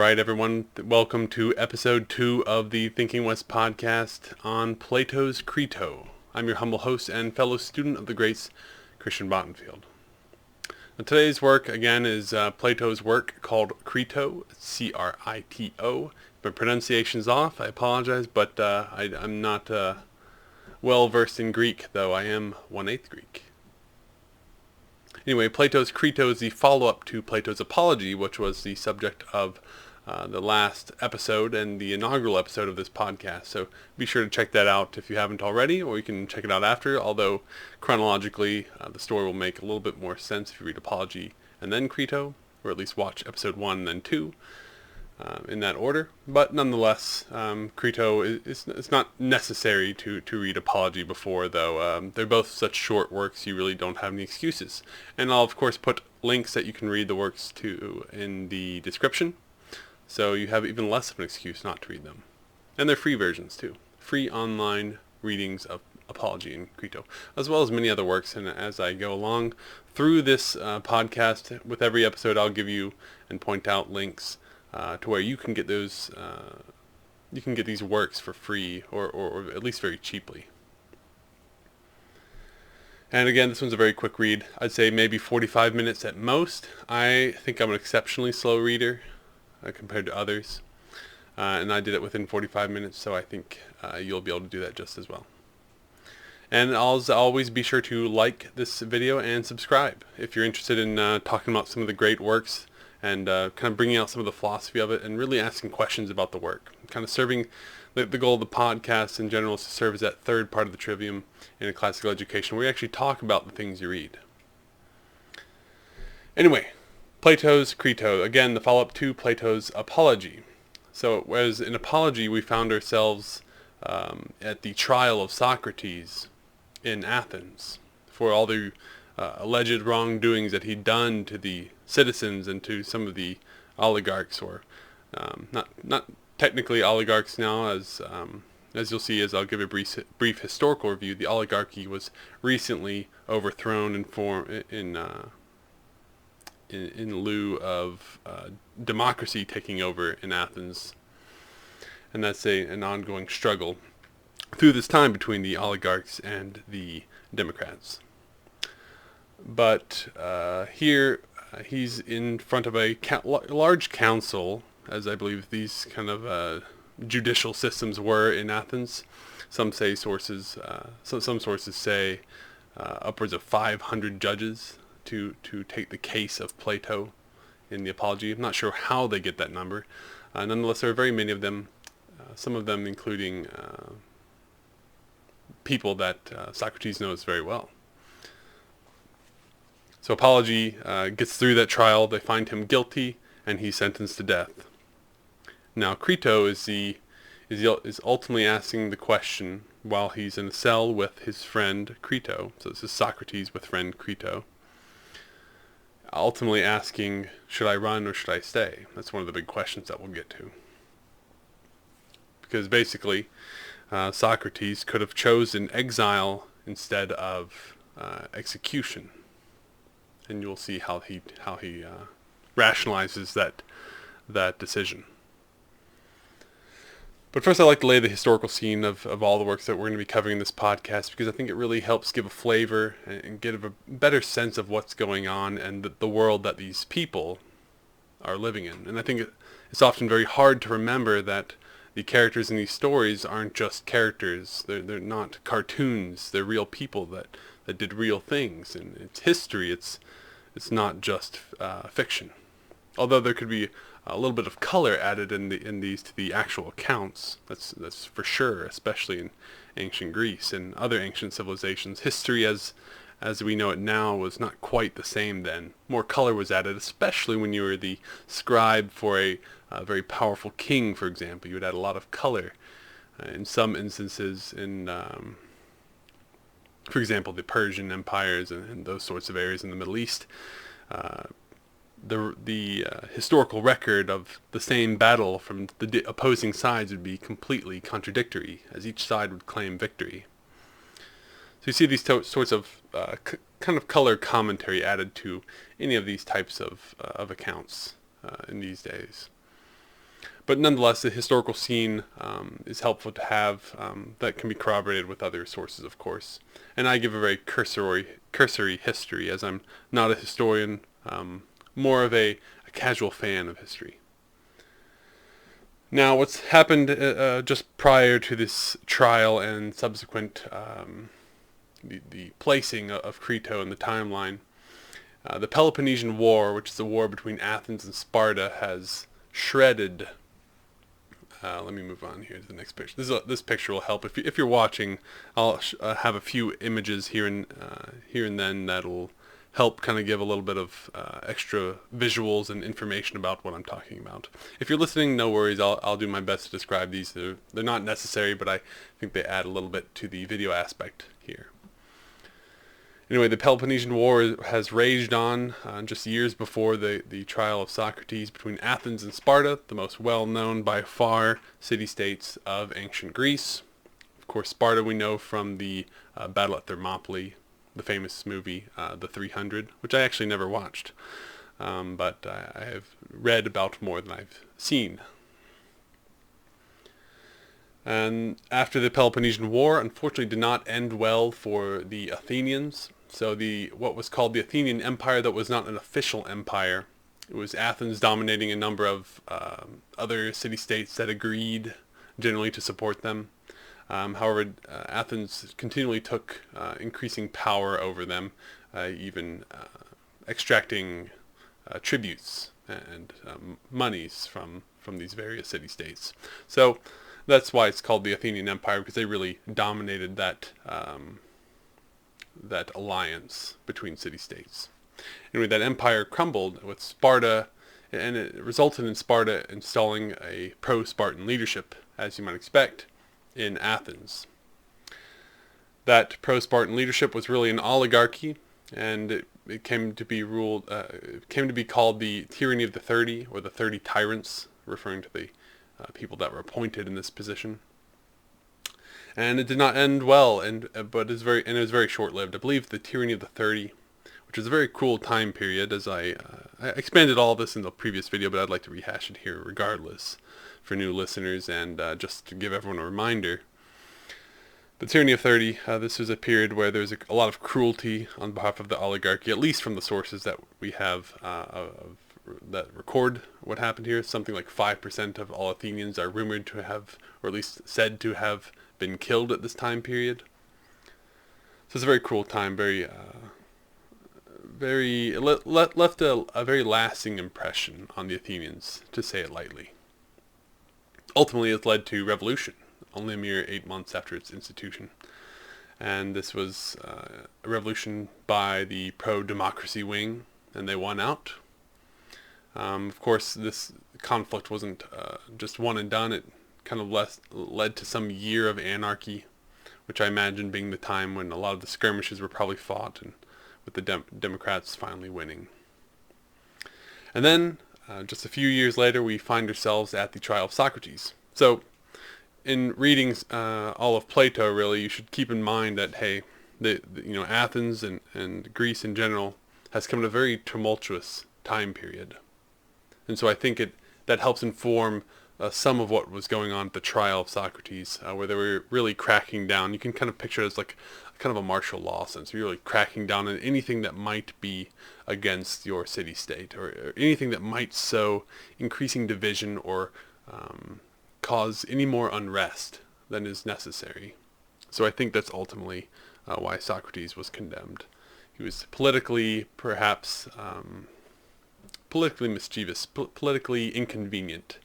Right, everyone, welcome to episode 2 of the ThinkingWest podcast on Plato's Crito. I'm your humble host and fellow student of the greats, Christian Bottenfield. Now, today's work, again, is Plato's work called Krito, C-R-I-T-O. If my pronunciation's off, I apologize, but I'm not well versed in Greek, though I am 1/8 Greek. Anyway, Plato's Crito is the follow-up to Plato's Apology, which was the subject of the last episode and the inaugural episode of this podcast. So be sure to check that out if you haven't already, or you can check it out after, although chronologically the story will make a little bit more sense if you read Apology and then Krito, or at least watch episode 1 and then 2 in that order. But nonetheless, Krito it's not necessary to read Apology before, though. They're both such short works, you really don't have any excuses. And I'll, of course, put links that you can read the works to in the description, so you have even less of an excuse not to read them. And they're free versions, too. Free online readings of Apology and Krito, as well as many other works. And as I go along through this podcast, with every episode I'll give you and point out links to where you can get those, you can get these works for free, or at least very cheaply. And again, this one's a very quick read. I'd say maybe 45 minutes at most. I think I'm an exceptionally slow reader compared to others, and I did it within 45 minutes, so I think you'll be able to do that just as well. And always be sure to like this video and subscribe if you're interested in talking about some of the great works and kind of bringing out some of the philosophy of it and really asking questions about the work. Kind of serving the goal of the podcast in general is to serve as that third part of the trivium in a classical education where we actually talk about the things you read. Anyway, Plato's Krito, again, the follow-up to Plato's Apology. So whereas in Apology we found ourselves at the trial of Socrates in Athens for all the alleged wrongdoings that he'd done to the citizens and to some of the oligarchs, or not technically oligarchs now, as you'll see as I'll give a brief historical review. The oligarchy was recently overthrown in lieu of democracy taking over in Athens, and that's an ongoing struggle through this time between the oligarchs and the democrats. But here he's in front of a large council, as I believe these kind of judicial systems were in Athens. Some sources say upwards of 500 judges to take the case of Plato in the Apology. I'm not sure how they get that number. Nonetheless, there are very many of them, some of them including people that Socrates knows very well. So Apology gets through that trial. They find him guilty, and he's sentenced to death. Now Krito is ultimately asking the question while he's in a cell with his friend Krito. So this is Socrates with friend Krito, ultimately asking, should I run or should I stay? That's one of the big questions that we'll get to. Because basically, Socrates could have chosen exile instead of execution. And you'll see how he rationalizes that decision. But first I'd like to lay the historical scene of all the works that we're going to be covering in this podcast, because I think it really helps give a flavor and give a better sense of what's going on and the world that these people are living in. And I think it's often very hard to remember that the characters in these stories aren't just characters. They're not cartoons. They're real people that did real things. And it's history. It's not just fiction. Although there could be a little bit of color added in these to the actual accounts. That's for sure, especially in ancient Greece and other ancient civilizations. History as we know it now was not quite the same then. More color was added, especially when you were the scribe for a very powerful king, for example. You would add a lot of color. In some instances, for example, the Persian empires and those sorts of areas in the Middle East, the historical record of the same battle from the opposing sides would be completely contradictory, as each side would claim victory. So you see these sorts of kind of color commentary added to any of these types of accounts in these days. But nonetheless, the historical scene is helpful to have that can be corroborated with other sources, of course. And I give a very cursory history, as I'm not a historian, more of a casual fan of history. Now, what's happened just prior to this trial and subsequent the placing of Krito in the timeline, the Peloponnesian War, which is the war between Athens and Sparta, has shredded. Let me move on here to the next picture. This picture will help. If you're watching, I'll have a few images here and then that'll help kind of give a little bit of extra visuals and information about what I'm talking about. If you're listening, no worries. I'll do my best to describe these. They're not necessary, but I think they add a little bit to the video aspect here. Anyway, the Peloponnesian War has raged on just years before the trial of Socrates between Athens and Sparta, the most well-known by far city-states of ancient Greece. Of course, Sparta we know from the battle at Thermopylae, the famous movie, The 300, which I actually never watched, but I have read about more than I've seen. And after the Peloponnesian War, unfortunately did not end well for the Athenians. So what was called the Athenian Empire, that was not an official empire. It was Athens dominating a number of other city-states that agreed generally to support them. However, Athens continually took increasing power over them, even extracting tributes and monies from these various city-states. So that's why it's called the Athenian Empire, because they really dominated that alliance between city-states. Anyway, that empire crumbled with Sparta, and it resulted in Sparta installing a pro-Spartan leadership, as you might expect, in Athens. That pro-Spartan leadership was really an oligarchy, and it came to be called the Tyranny of the 30, or the 30 tyrants, referring to the people that were appointed in this position. And it did not end well, but it was very short-lived. I believe the Tyranny of the 30, which is a very cool time period, as I expanded all this in the previous video, but I'd like to rehash it here regardless for new listeners, and just to give everyone a reminder. The Tyranny of 30, this was a period where there was a lot of cruelty on behalf of the oligarchy, at least from the sources that we have that record what happened here. Something like 5% of all Athenians are rumored to have, or at least said to have, been killed at this time period. So it's a very cruel time, left a very lasting impression on the Athenians, to say it lightly. Ultimately, it led to revolution, only a mere 8 months after its institution. And this was a revolution by the pro-democracy wing, and they won out. Of course, this conflict wasn't just one and done. It kind of led to some year of anarchy, which I imagine being the time when a lot of the skirmishes were probably fought, and with the Democrats finally winning. And then, just a few years later, we find ourselves at the trial of Socrates. So, in reading all of Plato, really, you should keep in mind that, hey, Athens and Greece in general has come in a very tumultuous time period. And so I think that helps inform some of what was going on at the trial of Socrates, where they were really cracking down. You can kind of picture it as like kind of a martial law sense. You're really cracking down on anything that might be against your city-state, or anything that might sow increasing division or cause any more unrest than is necessary. So I think that's ultimately why Socrates was condemned. He was politically, perhaps, politically mischievous, politically inconvenient,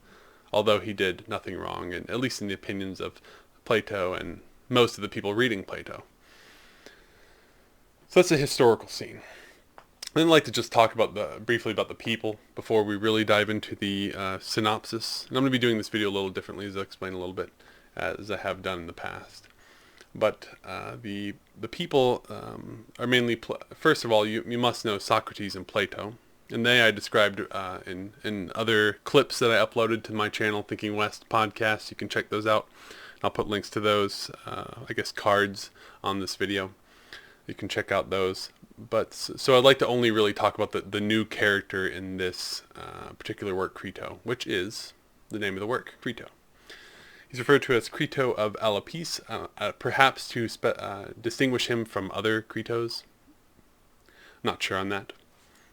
although he did nothing wrong, and at least in the opinions of Plato and most of the people reading Plato. So that's a historical scene. Then I'd like to just talk briefly about the people before we really dive into the synopsis. And I'm going to be doing this video a little differently, as I'll explain a little bit, as I have done in the past. But the people are mainly, first of all, you must know Socrates and Plato. And I described in other clips that I uploaded to my channel, ThinkingWest podcast. You can check those out. I'll put links to those, cards on this video. You can check out those. But so I'd like to only really talk about the new character in this particular work, Krito, which is the name of the work, Krito. He's referred to as Krito of Alopis, perhaps to distinguish him from other Kritos. Not sure on that.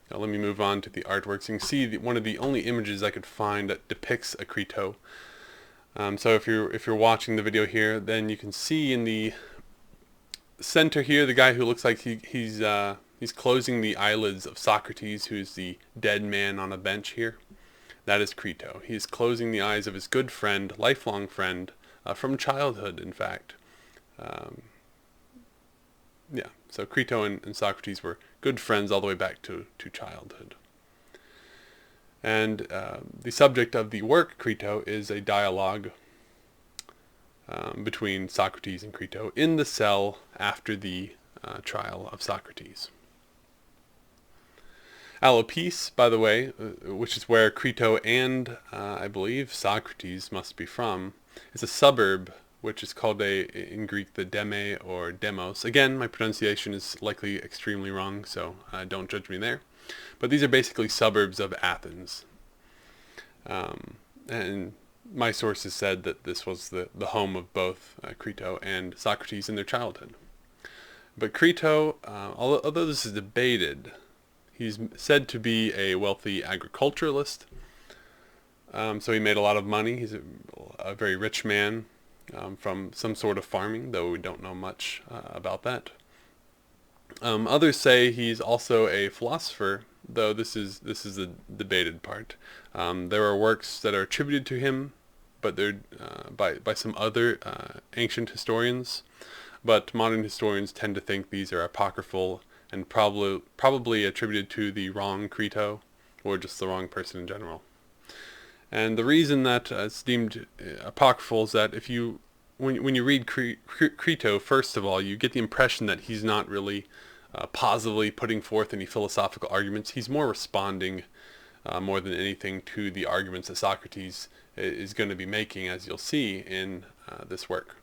Now let me move on to the artworks. You can see one of the only images I could find that depicts a Krito. So if you're watching the video here, then you can see in the center here the guy who looks like he's closing the eyelids of Socrates, who's the dead man on a bench here. That is Krito. He's closing the eyes of his good friend, lifelong friend, from childhood, in fact. So Krito and Socrates were good friends all the way back to childhood. And the subject of the work, Krito, is a dialogue between Socrates and Krito in the cell after the trial of Socrates. Alopis, by the way, which is where Krito and I believe Socrates must be from, is a suburb which is called in Greek the Deme or Demos. Again, my pronunciation is likely extremely wrong, so don't judge me there. But these are basically suburbs of Athens. And my sources said that this was the home of both Krito and Socrates in their childhood. But Krito, although this is debated, he's said to be a wealthy agriculturalist. So he made a lot of money. He's a very rich man from some sort of farming, though we don't know much about that. Others say he's also a philosopher, though this is the debated part. There are works that are attributed to him, but they're by some other ancient historians. But modern historians tend to think these are apocryphal and probably attributed to the wrong Krito, or just the wrong person in general. And the reason that it's deemed apocryphal is that when you read Krito, first of all, you get the impression that he's not really positively putting forth any philosophical arguments. He's more responding more than anything to the arguments that Socrates is going to be making, as you'll see in this work.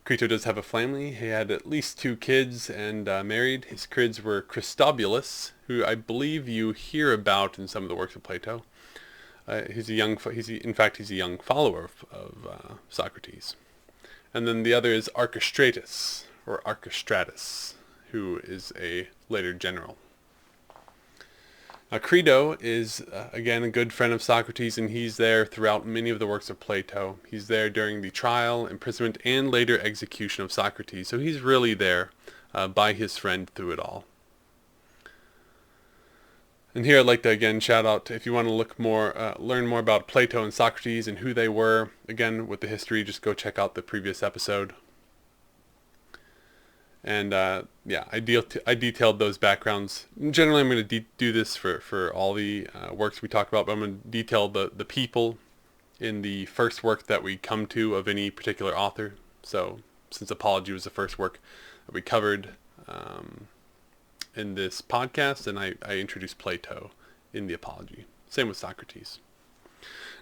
Krito does have a family. He had at least 2 kids and married. His kids were Christobulus, who I believe you hear about in some of the works of Plato. He's a young follower of Socrates. And then the other is Archestratus, or Archestratus, who is a later general. Krito is, again, a good friend of Socrates, and he's there throughout many of the works of Plato. He's there during the trial, imprisonment, and later execution of Socrates. So he's really there by his friend through it all. And here I'd like to again shout out, if you want to learn more about Plato and Socrates and who they were, again, with the history, just go check out the previous episode. And I detailed those backgrounds. Generally, I'm going to do this for all the works we talk about, but I'm going to detail the people in the first work that we come to of any particular author. So, since Apology was the first work that we covered in this podcast, and I introduced Plato in the Apology. Same with Socrates.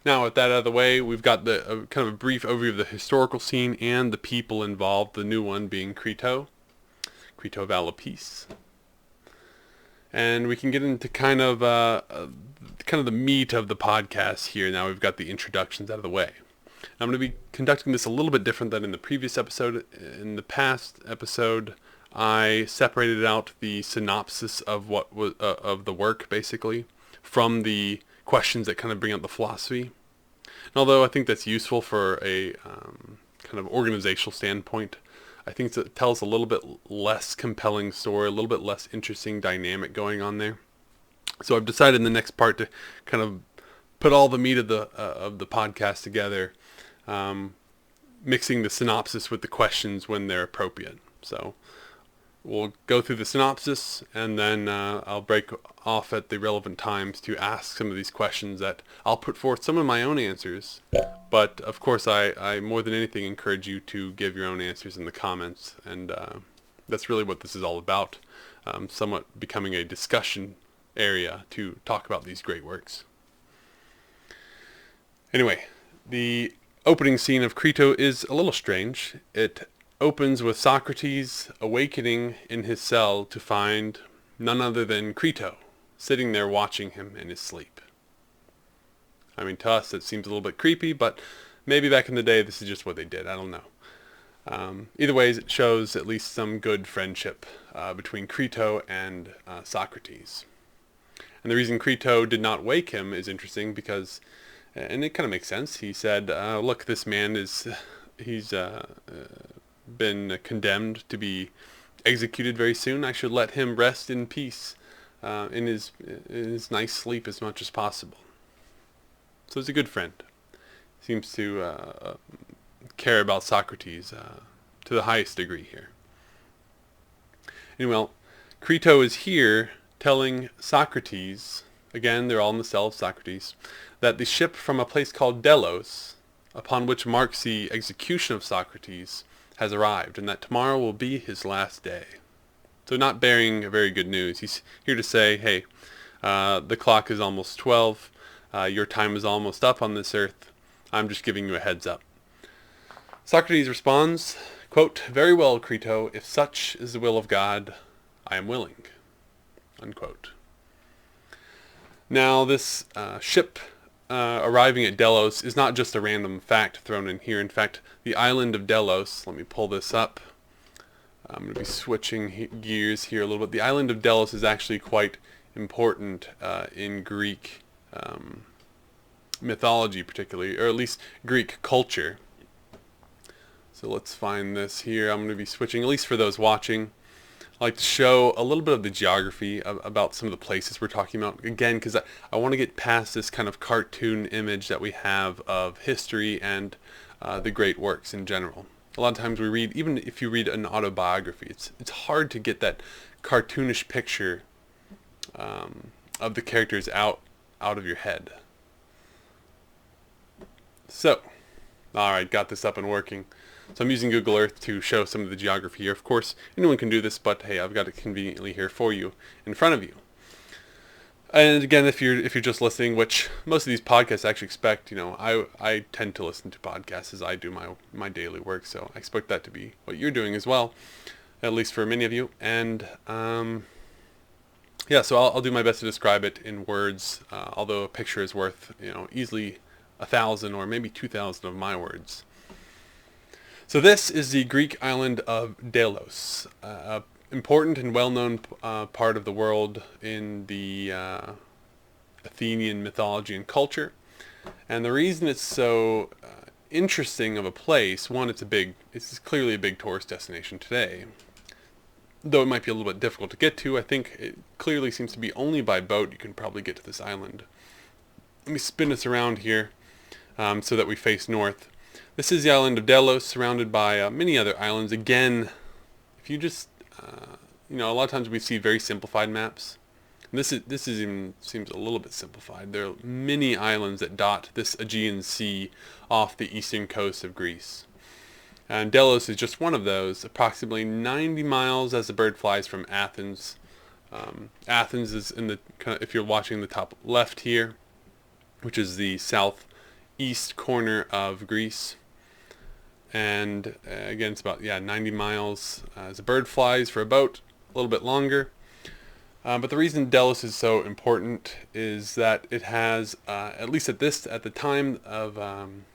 Now, with that out of the way, we've got the kind of a brief overview of the historical scene and the people involved, the new one being Krito of Alopis. And we can get into kind of the meat of the podcast here. Now we've got the introductions out of the way. I'm going to be conducting this a little bit different than in the previous episode. In the past episode, I separated out the synopsis of what was of the work, basically, from the questions that kind of bring out the philosophy. And although I think that's useful for a kind of organizational standpoint, I think it tells a little bit less compelling story, a little bit less interesting dynamic going on there. So I've decided in the next part to kind of put all the meat of the podcast together, mixing the synopsis with the questions when they're appropriate. So we'll go through the synopsis, and then I'll break off at the relevant times to ask some of these questions that I'll put forth some of my own answers. But, of course, I more than anything encourage you to give your own answers in the comments. And that's really what this is all about, somewhat becoming a discussion area to talk about these great works. Anyway, the opening scene of Krito is a little strange. It opens with Socrates awakening in his cell to find none other than Krito sitting there watching him in his sleep. I mean, to us it seems a little bit creepy, but maybe back in the day this is just what they did. I don't know. Either way, it shows at least some good friendship between Crito and Socrates. And the reason Krito did not wake him is interesting because, and it kind of makes sense. He said, look, this man he's been condemned to be executed very soon. I should let him rest in peace in his nice sleep as much as possible. So he's a good friend. Seems to care about Socrates to the highest degree here. Anyway, Krito is here telling Socrates, again, they're all in the cell of Socrates, that the ship from a place called Delos, upon which marks the execution of Socrates, has arrived, and that tomorrow will be his last day. So not bearing very good news. He's here to say, hey, the clock is almost 12, your time is almost up on this earth, I'm just giving you a heads up. Socrates responds, quote, very well, Krito, if such is the will of God, I am willing. Unquote. Now this ship arriving at Delos is not just a random fact thrown in here. In fact, the island of Delos, let me pull this up. I'm going to be switching gears here a little bit. The island of Delos is actually quite important in Greek mythology particularly, or at least Greek culture. So let's find this here. I'm going to be switching, at least for those watching. I like to show a little bit of the geography about some of the places we're talking about. Again, because I want to get past this kind of cartoon image that we have of history and the great works in general. A lot of times we read, even if you read an autobiography, it's hard to get that cartoonish picture of the characters out of your head. So, alright, got this up and working. So I'm using Google Earth to show some of the geography here. Of course, anyone can do this, but hey, I've got it conveniently here for you, in front of you. And again, if you're just listening, which most of these podcasts I actually expect, I tend to listen to podcasts as I do my daily work, so I expect that to be what you're doing as well, at least for many of you. And yeah, so I'll do my best to describe it in words, although a picture is worth easily 1,000 or maybe 2,000 of my words. So this is the Greek island of Delos, an important and well-known part of the world in the Athenian mythology and culture. And the reason it's so interesting of a place, one, it's clearly a big tourist destination today. Though it might be a little bit difficult to get to, I think it clearly seems to be only by boat you can probably get to this island. Let me spin us around here so that we face north. This is the island of Delos, surrounded by many other islands. Again, if you just, a lot of times we see very simplified maps. And this even seems a little bit simplified. There are many islands that dot this Aegean Sea off the eastern coast of Greece. And Delos is just one of those, approximately 90 miles as the bird flies from Athens. Athens is in the, if you're watching the top left here, which is the southeast corner of Greece. And again, it's about 90 miles as a bird flies. For a boat, a little bit longer. But the reason Delos is so important is that it has, at least at the time of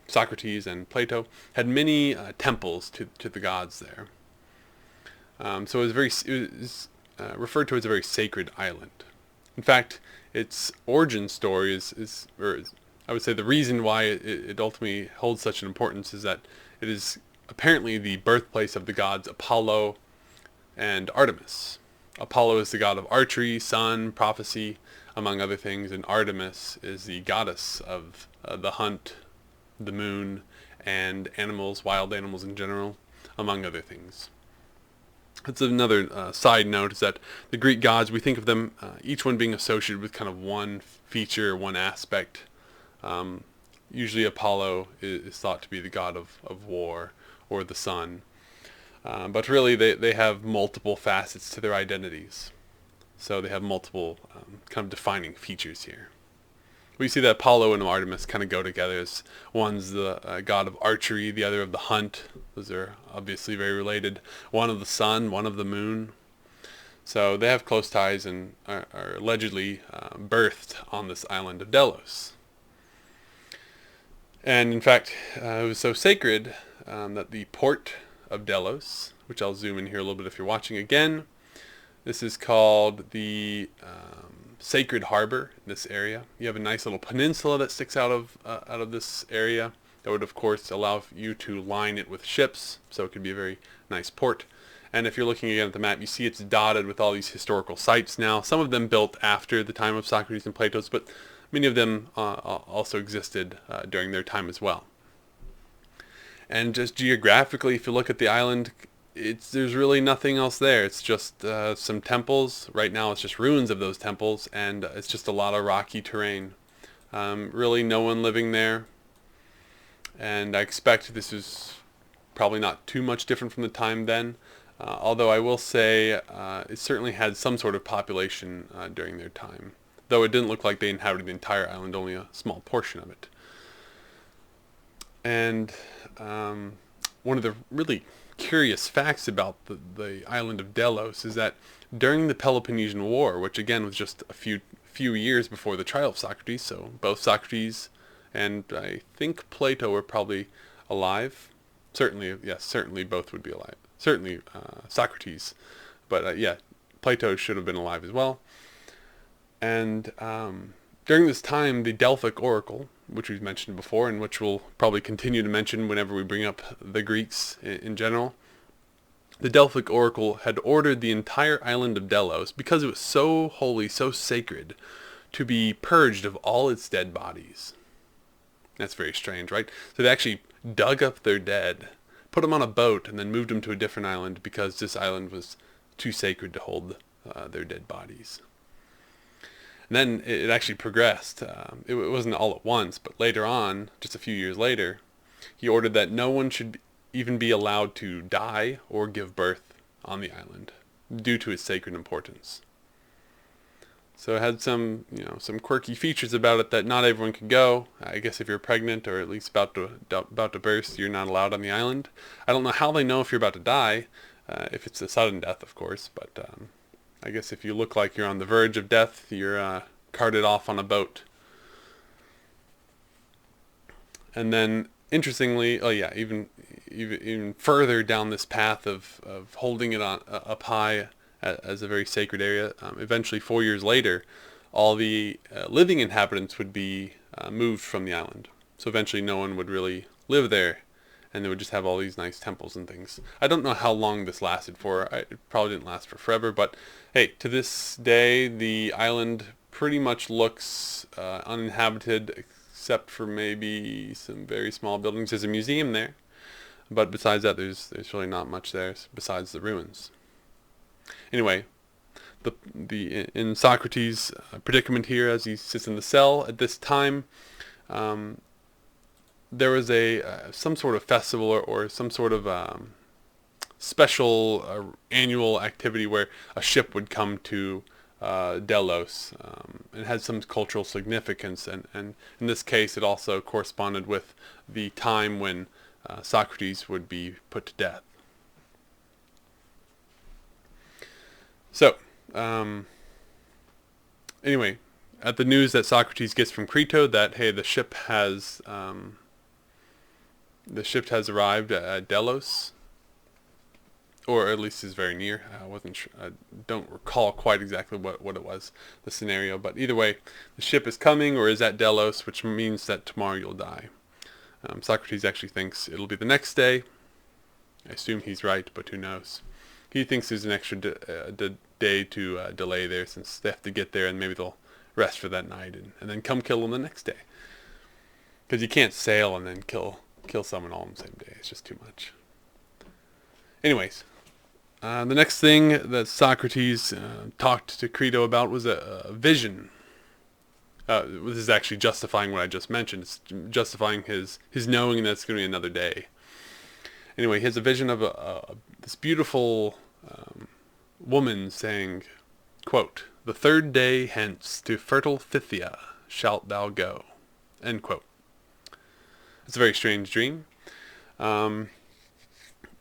Socrates and Plato, had many temples to the gods there. So it was referred to as a very sacred island. In fact, its origin story is I would say the reason why it ultimately holds such an importance is that it is apparently the birthplace of the gods Apollo and Artemis. Apollo is the god of archery, sun, prophecy, among other things, and Artemis is the goddess of the hunt, the moon, and animals, wild animals in general, among other things. That's another side note, is that the Greek gods, we think of them, each one being associated with kind of one feature, one aspect. Usually Apollo is thought to be the god of war or the sun. But really they have multiple facets to their identities. So they have multiple kind of defining features here. We see that Apollo and Artemis kind of go together, as one's the god of archery, the other of the hunt. Those are obviously very related. One of the sun, one of the moon. So they have close ties and are allegedly birthed on this island of Delos. And in fact, it was so sacred that the port of Delos, which I'll zoom in here a little bit if you're watching again, this is called the Sacred Harbor in this area. You have a nice little peninsula that sticks out of this area that would of course allow you to line it with ships, so it could be a very nice port. And if you're looking again at the map, you see it's dotted with all these historical sites now, some of them built after the time of Socrates and Plato's, but many of them also existed during their time as well. And just geographically, if you look at the island, there's really nothing else there. It's just some temples. Right now it's just ruins of those temples, and it's just a lot of rocky terrain. Really no one living there. And I expect this is probably not too much different from the time then. Although I will say it certainly had some sort of population during their time. Though it didn't look like they inhabited the entire island, only a small portion of it. And one of the really curious facts about the island of Delos is that during the Peloponnesian War, which again was just a few years before the trial of Socrates, so both Socrates and I think Plato were probably alive. Certainly, yes, certainly both would be alive. Certainly Socrates, but yeah, Plato should have been alive as well. And during this time, the Delphic Oracle, which we've mentioned before and which we'll probably continue to mention whenever we bring up the Greeks in general, the Delphic Oracle had ordered the entire island of Delos, because it was so holy, so sacred, to be purged of all its dead bodies. That's very strange, right? So they actually dug up their dead, put them on a boat, and then moved them to a different island because this island was too sacred to hold their dead bodies. And then it actually progressed. It wasn't all at once, but later on, just a few years later, he ordered that no one should even be allowed to die or give birth on the island due to its sacred importance. So it had some quirky features about it that not everyone could go. I guess if you're pregnant or at least about to burst, you're not allowed on the island. I don't know how they know if you're about to die, if it's a sudden death, of course, but I guess if you look like you're on the verge of death, you're carted off on a boat. And then, interestingly, even further down this path of holding it up high as a very sacred area, eventually 4 years later, all the living inhabitants would be moved from the island. So eventually no one would really live there, and they would just have all these nice temples and things. I don't know how long this lasted for. It probably didn't last for forever, but hey, to this day, the island pretty much looks uninhabited, except for maybe some very small buildings. There's a museum there, but besides that, there's really not much there besides the ruins. Anyway, in Socrates' predicament here, as he sits in the cell at this time, there was some sort of festival or some sort of special annual activity where a ship would come to Delos. It had some cultural significance, and in this case, it also corresponded with the time when Socrates would be put to death. So, anyway, at the news that Socrates gets from Krito that, hey, the ship has arrived at Delos, or at least is very near. I wasn't sure. I don't recall quite exactly what it was, the scenario, but either way, the ship is coming or is at Delos, which means that tomorrow you'll die. Socrates actually thinks it'll be the next day. I assume he's right, but who knows? He thinks there's an extra day to delay there, since they have to get there and maybe they'll rest for that night and then come kill them the next day. Because you can't sail and then kill someone all on the same day. It's just too much. Anyways, the next thing that Socrates talked to Krito about was a vision. This is actually justifying what I just mentioned. It's justifying his knowing that it's going to be another day. Anyway, he has a vision of this beautiful woman saying, quote, "The third day hence to fertile Phthia shalt thou go," end quote. It's a very strange dream. It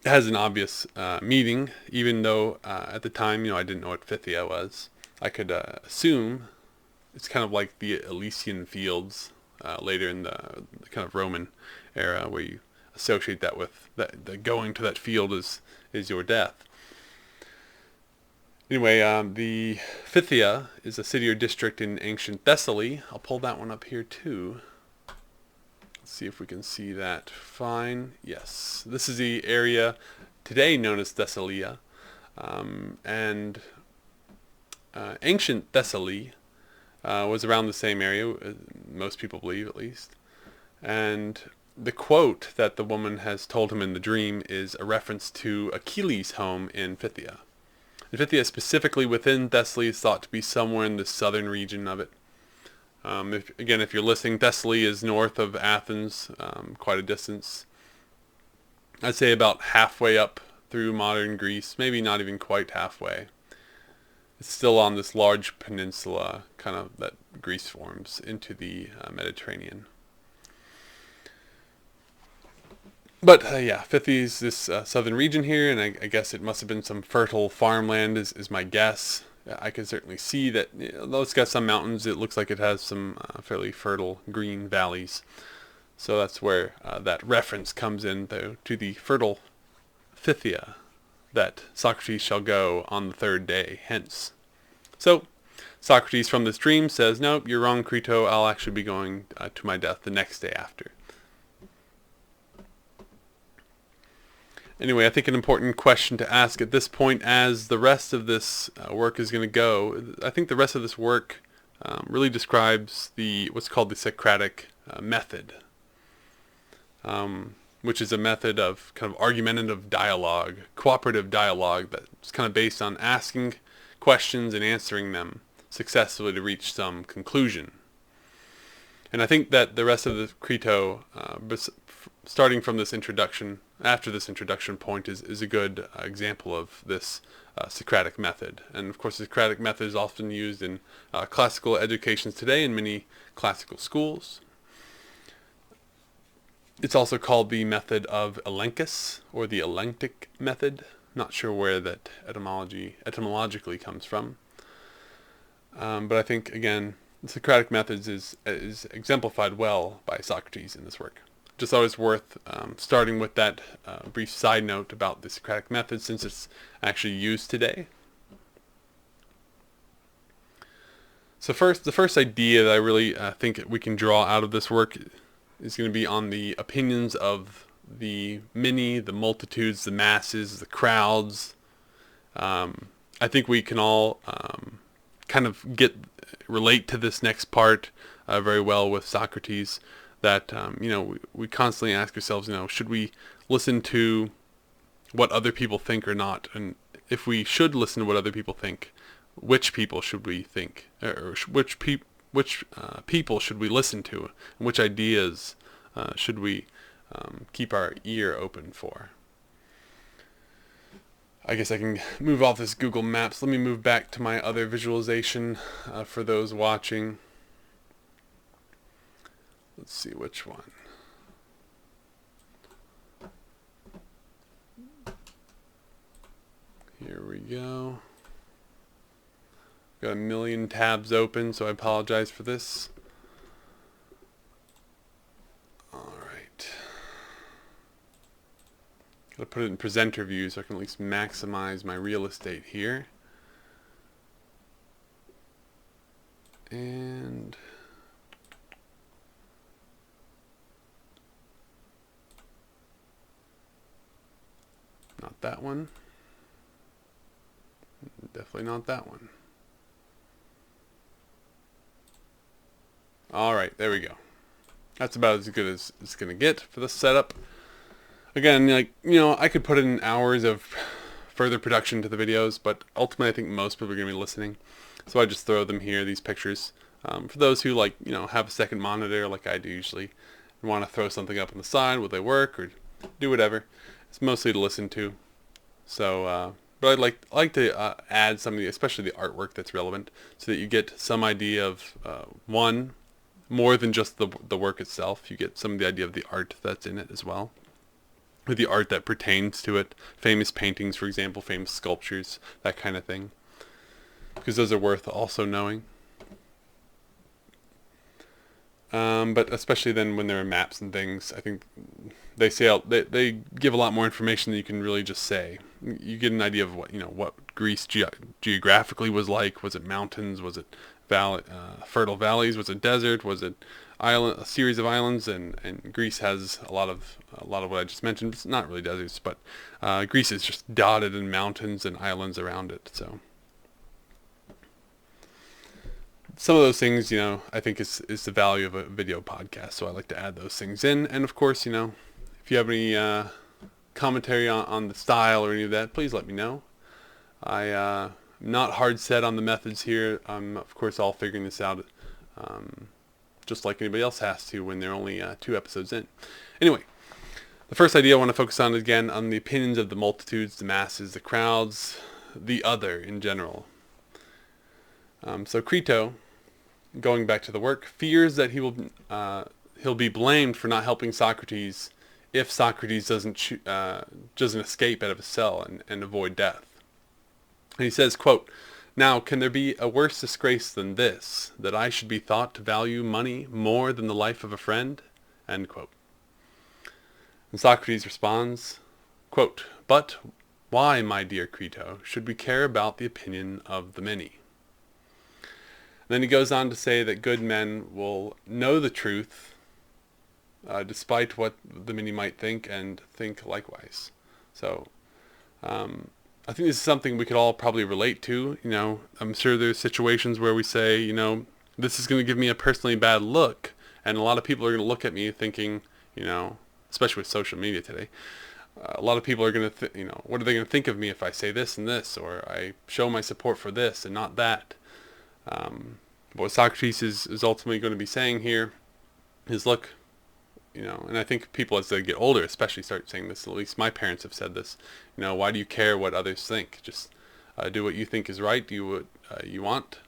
has an obvious meaning, even though at the time, I didn't know what Phthia was. I could assume it's kind of like the Elysian fields, later in the kind of Roman era, where you associate that with the going to that field is your death. Anyway, the Phthia is a city or district in ancient Thessaly. I'll pull that one up here too. Let's see if we can see that fine. Yes, this is the area today known as Thessalia, and ancient Thessaly was around the same area, most people believe at least. And the quote that the woman has told him in the dream is a reference to Achilles' home in Phthia. And Phthia, specifically within Thessaly, is thought to be somewhere in the southern region of it. If you're listening, Thessaly is north of Athens, quite a distance. I'd say about halfway up through modern Greece, maybe not even quite halfway. It's still on this large peninsula, kind of, that Greece forms into the Mediterranean. But Phthia is this southern region here, and I guess it must have been some fertile farmland is my guess. I can certainly see that, although it's got some mountains, it looks like it has some fairly fertile green valleys. So that's where that reference comes in, though, to the fertile Phthia, that Socrates shall go on the third day hence. So Socrates from this dream says, nope, you're wrong, Krito, I'll actually be going to my death the next day after. Anyway, I think an important question to ask at this point, as the rest of this work is going to go, I think the rest of this work really describes what's called the Socratic Method, which is a method of kind of argumentative dialogue, cooperative dialogue, that's kind of based on asking questions and answering them successfully to reach some conclusion. And I think that the rest of the Krito, starting from this introduction, after this introduction point, is a good example of this Socratic method. And of course, the Socratic method is often used in classical educations today in many classical schools. It's also called the method of Elenchus, or the Elentic method. Not sure where that etymologically comes from. But I think, again, the Socratic method is exemplified well by Socrates in this work. Just always worth starting with that brief side note about the Socratic method, since it's actually used today. So the first idea that I really think we can draw out of this work is going to be on the opinions of the many, the multitudes, the masses, the crowds. I think we can all kind of relate to this next part very well with Socrates. That we constantly ask ourselves, should we listen to what other people think or not? And if we should listen to what other people think, which people should we think, or which people should we listen to, and which ideas should we keep our ear open for? I guess I can move off this Google Maps. Let me move back to my other visualization for those watching. Let's see which one. Here we go. Got a million tabs open, so I apologize for this. Alright. Gotta put it in presenter view so I can at least maximize my real estate here. And not that one. Definitely not that one. Alright, there we go. That's about as good as it's going to get for this setup. Again, I could put in hours of further production to the videos, but ultimately I think most people are going to be listening. So I just throw them here, these pictures. For those who have a second monitor like I do usually, and want to throw something up on the side while they work or do whatever. It's mostly to listen to. So, but I'd like to add some of especially the artwork that's relevant, so that you get some idea of more than just the work itself. You get some of the idea of the art that's in it as well, or the art that pertains to it. Famous paintings, for example, famous sculptures, that kind of thing, because those are worth also knowing. But especially then when there are maps and things, I think they give a lot more information than you can really just say. You get an idea of what Greece geographically was like. Was it mountains? Was it fertile valleys? Was it desert? Was it a series of islands? And Greece has a lot of what I just mentioned. It's not really deserts, but Greece is just dotted in mountains and islands around it. So some of those things, I think is the value of a video podcast. So I like to add those things in. And of course, if you have any commentary on the style or any of that, please let me know. I'm not hard set on the methods here. I'm, of course, all figuring this out just like anybody else has to when they're only 2 episodes in. Anyway, the first idea I want to focus on is, again, on the opinions of the multitudes, the masses, the crowds, the other in general. So Krito, going back to the work, fears that he'll be blamed for not helping Socrates if Socrates doesn't escape out of his cell and avoid death. And he says, quote, "Now, can there be a worse disgrace than this, that I should be thought to value money more than the life of a friend?" End quote. And Socrates responds, quote, "But why, my dear Krito, should we care about the opinion of the many?" And then he goes on to say that good men will know the truth despite what the many might think, and think likewise. So I think this is something we could all probably relate to. I'm sure there's situations where we say, this is going to give me a personally bad look, and a lot of people are going to look at me thinking, especially with social media today, a lot of people are going to, what are they going to think of me if I say this and this, or I show my support for this and not that. What Socrates is ultimately going to be saying here is, look, and I think people as they get older especially start saying this, at least my parents have said this, why do you care what others think? Just do what you think is right, do what you want,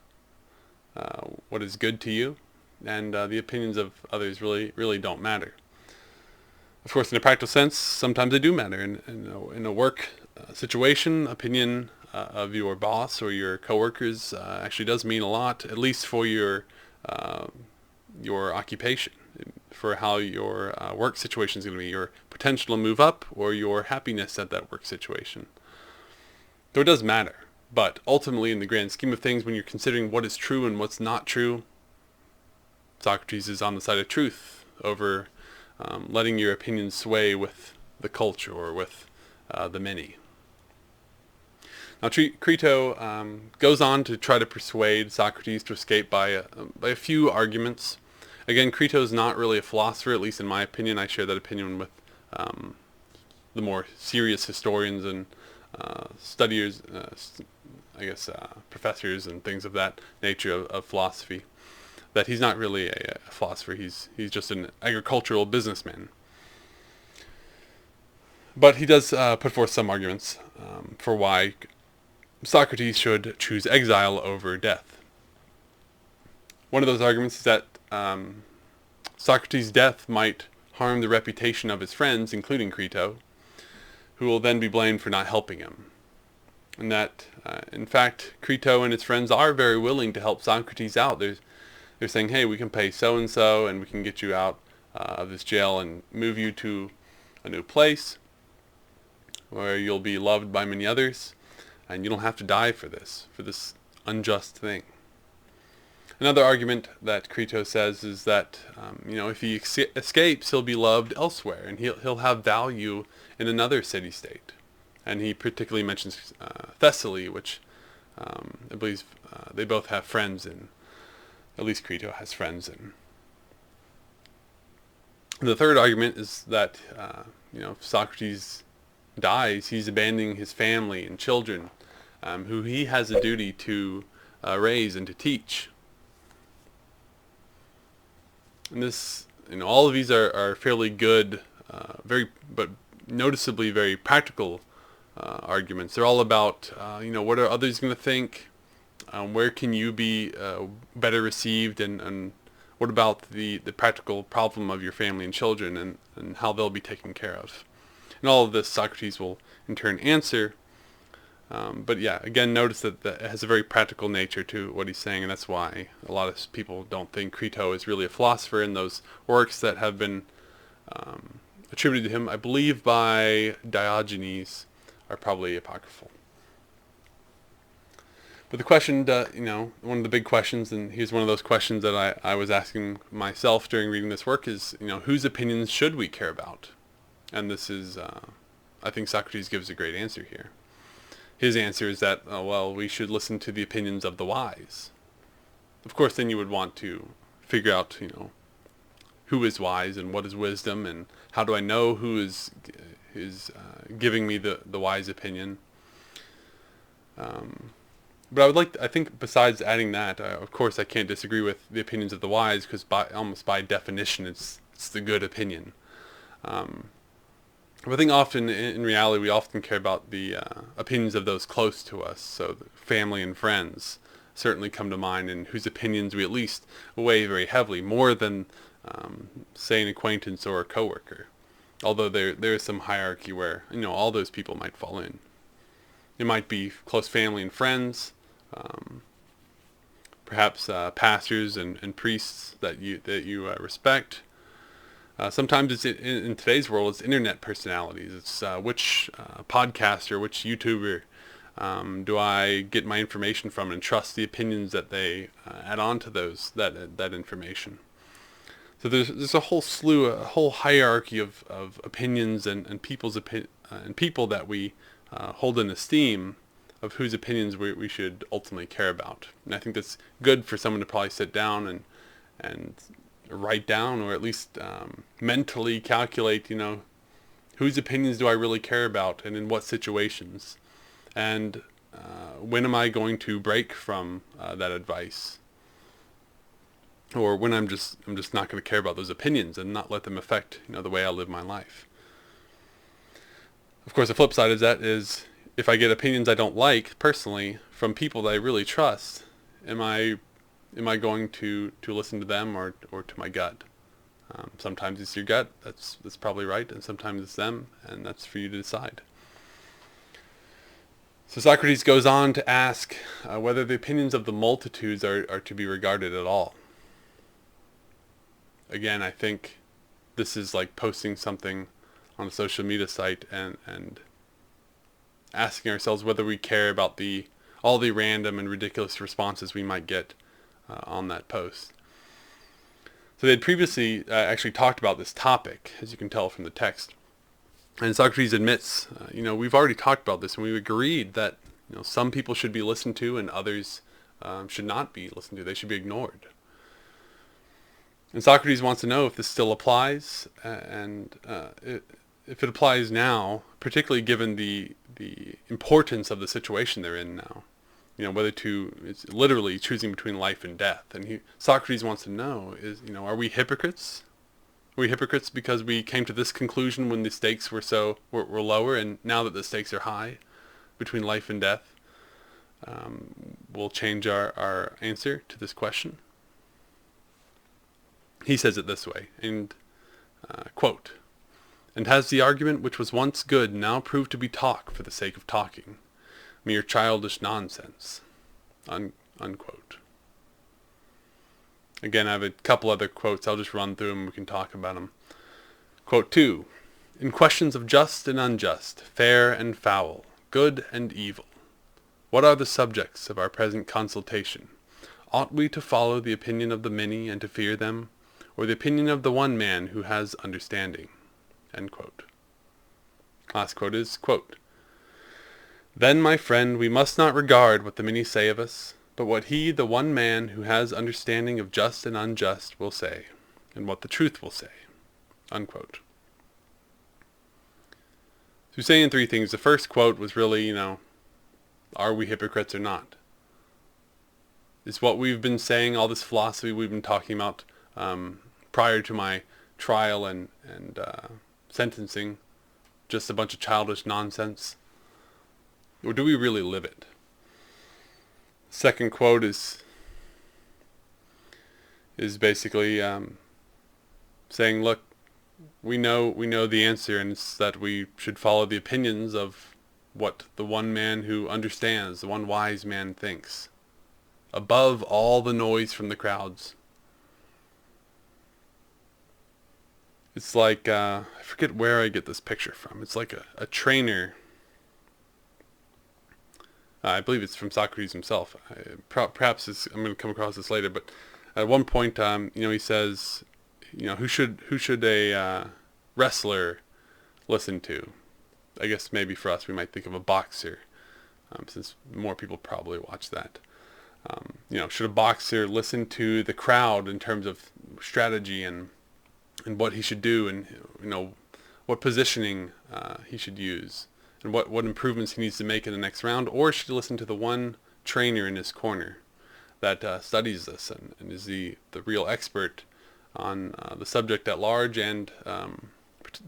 what is good to you, and the opinions of others really don't matter. Of course, in a practical sense, sometimes they do matter. In a work situation, opinion of your boss or your coworkers actually does mean a lot, at least for your occupation, for how your work situation is going to be, your potential to move up, or your happiness at that work situation. So it does matter. But ultimately, in the grand scheme of things, when you're considering what is true and what's not true, Socrates is on the side of truth over letting your opinions sway with the culture or with the many. Now, Krito goes on to try to persuade Socrates to escape by a few arguments. Again, Krito is not really a philosopher, at least in my opinion. I share that opinion with the more serious historians and studiers, professors and things of that nature of philosophy. That he's not really a philosopher. He's just an agricultural businessman. But he does put forth some arguments for why Socrates should choose exile over death. One of those arguments is that Socrates' death might harm the reputation of his friends, including Krito, who will then be blamed for not helping him. And that, in fact, Krito and his friends are very willing to help Socrates out. They're saying, hey, we can pay so-and-so, and we can get you out of this jail and move you to a new place where you'll be loved by many others, and you don't have to die for this unjust thing. Another argument that Krito says is that, if he escapes, he'll be loved elsewhere, and he'll have value in another city-state. And he particularly mentions Thessaly, which I believe they both have friends in. At least Krito has friends in. The third argument is that, if Socrates dies, he's abandoning his family and children, who he has a duty to raise and to teach. And this, all of these are fairly good, but noticeably very practical arguments. They're all about, what are others going to think? Where can you be better received? And what about the practical problem of your family and children and how they'll be taken care of? And all of this Socrates will in turn answer. But yeah, again, notice that it has a very practical nature to what he's saying, and that's why a lot of people don't think Krito is really a philosopher, and those works that have been attributed to him, I believe by Diogenes, are probably apocryphal. But the question, one of the big questions, and here's one of those questions that I was asking myself during reading this work is, whose opinions should we care about? And this is, I think Socrates gives a great answer here. His answer is that, we should listen to the opinions of the wise. Of course, then you would want to figure out, who is wise and what is wisdom, and how do I know who is giving me the wise opinion. But I think besides adding that, of course I can't disagree with the opinions of the wise, because almost by definition it's the good opinion. But I think often, in reality, we often care about the opinions of those close to us, so family and friends certainly come to mind, and whose opinions we at least weigh very heavily, more than, say, an acquaintance or a coworker. Although there is some hierarchy where, all those people might fall in. It might be close family and friends, perhaps pastors and priests that you respect. Sometimes it's in today's world, it's internet personalities. It's which podcaster, which YouTuber do I get my information from, and trust the opinions that they add on to that information. So there's a whole slew, a whole hierarchy of opinions and people's and people that we hold in esteem, of whose opinions we should ultimately care about. And I think that's good for someone to probably sit down and write down, or at least mentally calculate, whose opinions do I really care about, and in what situations, and when am I going to break from that advice, or when I'm just not going to care about those opinions and not let them affect the way I live my life. Of course, the flip side of that is, if I get opinions I don't like personally from people that I really trust, am I going to listen to them or to my gut? Sometimes it's your gut, that's probably right, and sometimes it's them, and that's for you to decide. So Socrates goes on to ask whether the opinions of the multitudes are to be regarded at all. Again, I think this is like posting something on a social media site and asking ourselves whether we care about all the random and ridiculous responses we might get on that post. So they had previously actually talked about this topic, as you can tell from the text. And Socrates admits, we've already talked about this, and we agreed that some people should be listened to and others should not be listened to. They should be ignored. And Socrates wants to know if this still applies, and if it applies now, particularly given the importance of the situation they're in now. Whether it's literally choosing between life and death. And Socrates wants to know is, are we hypocrites? Are we hypocrites because we came to this conclusion when the stakes were lower, and now that the stakes are high between life and death, we'll change our answer to this question? He says it this way, and quote, "And has the argument which was once good now proved to be talk for the sake of talking? Mere childish nonsense," unquote. Again, I have a couple other quotes. I'll just run through them. We can talk about them. Quote 2. "In questions of just and unjust, fair and foul, good and evil, what are the subjects of our present consultation? Ought we to follow the opinion of the many and to fear them, or the opinion of the one man who has understanding?" End quote. Last quote is, quote, "Then, my friend, we must not regard what the many say of us, but what he, the one man who has understanding of just and unjust, will say, and what the truth will say." Unquote. So he's saying three things. The first quote was really, are we hypocrites or not? Is what we've been saying, all this philosophy we've been talking about prior to my trial and sentencing, just a bunch of childish nonsense? Or do we really live it? Second quote is basically saying, look, we know the answer, and it's that we should follow the opinions of what the one man who understands, the one wise man thinks, above all the noise from the crowds. It's like, I forget where I get this picture from. It's like a trainer. I believe it's from Socrates himself. Perhaps I'm going to come across this later, but at one point, he says, who should a wrestler listen to? I guess maybe for us, we might think of a boxer, since more people probably watch that. Should a boxer listen to the crowd in terms of strategy and what he should do, and what positioning he should use, and what improvements he needs to make in the next round, or should he listen to the one trainer in his corner that studies this and is the real expert on the subject at large and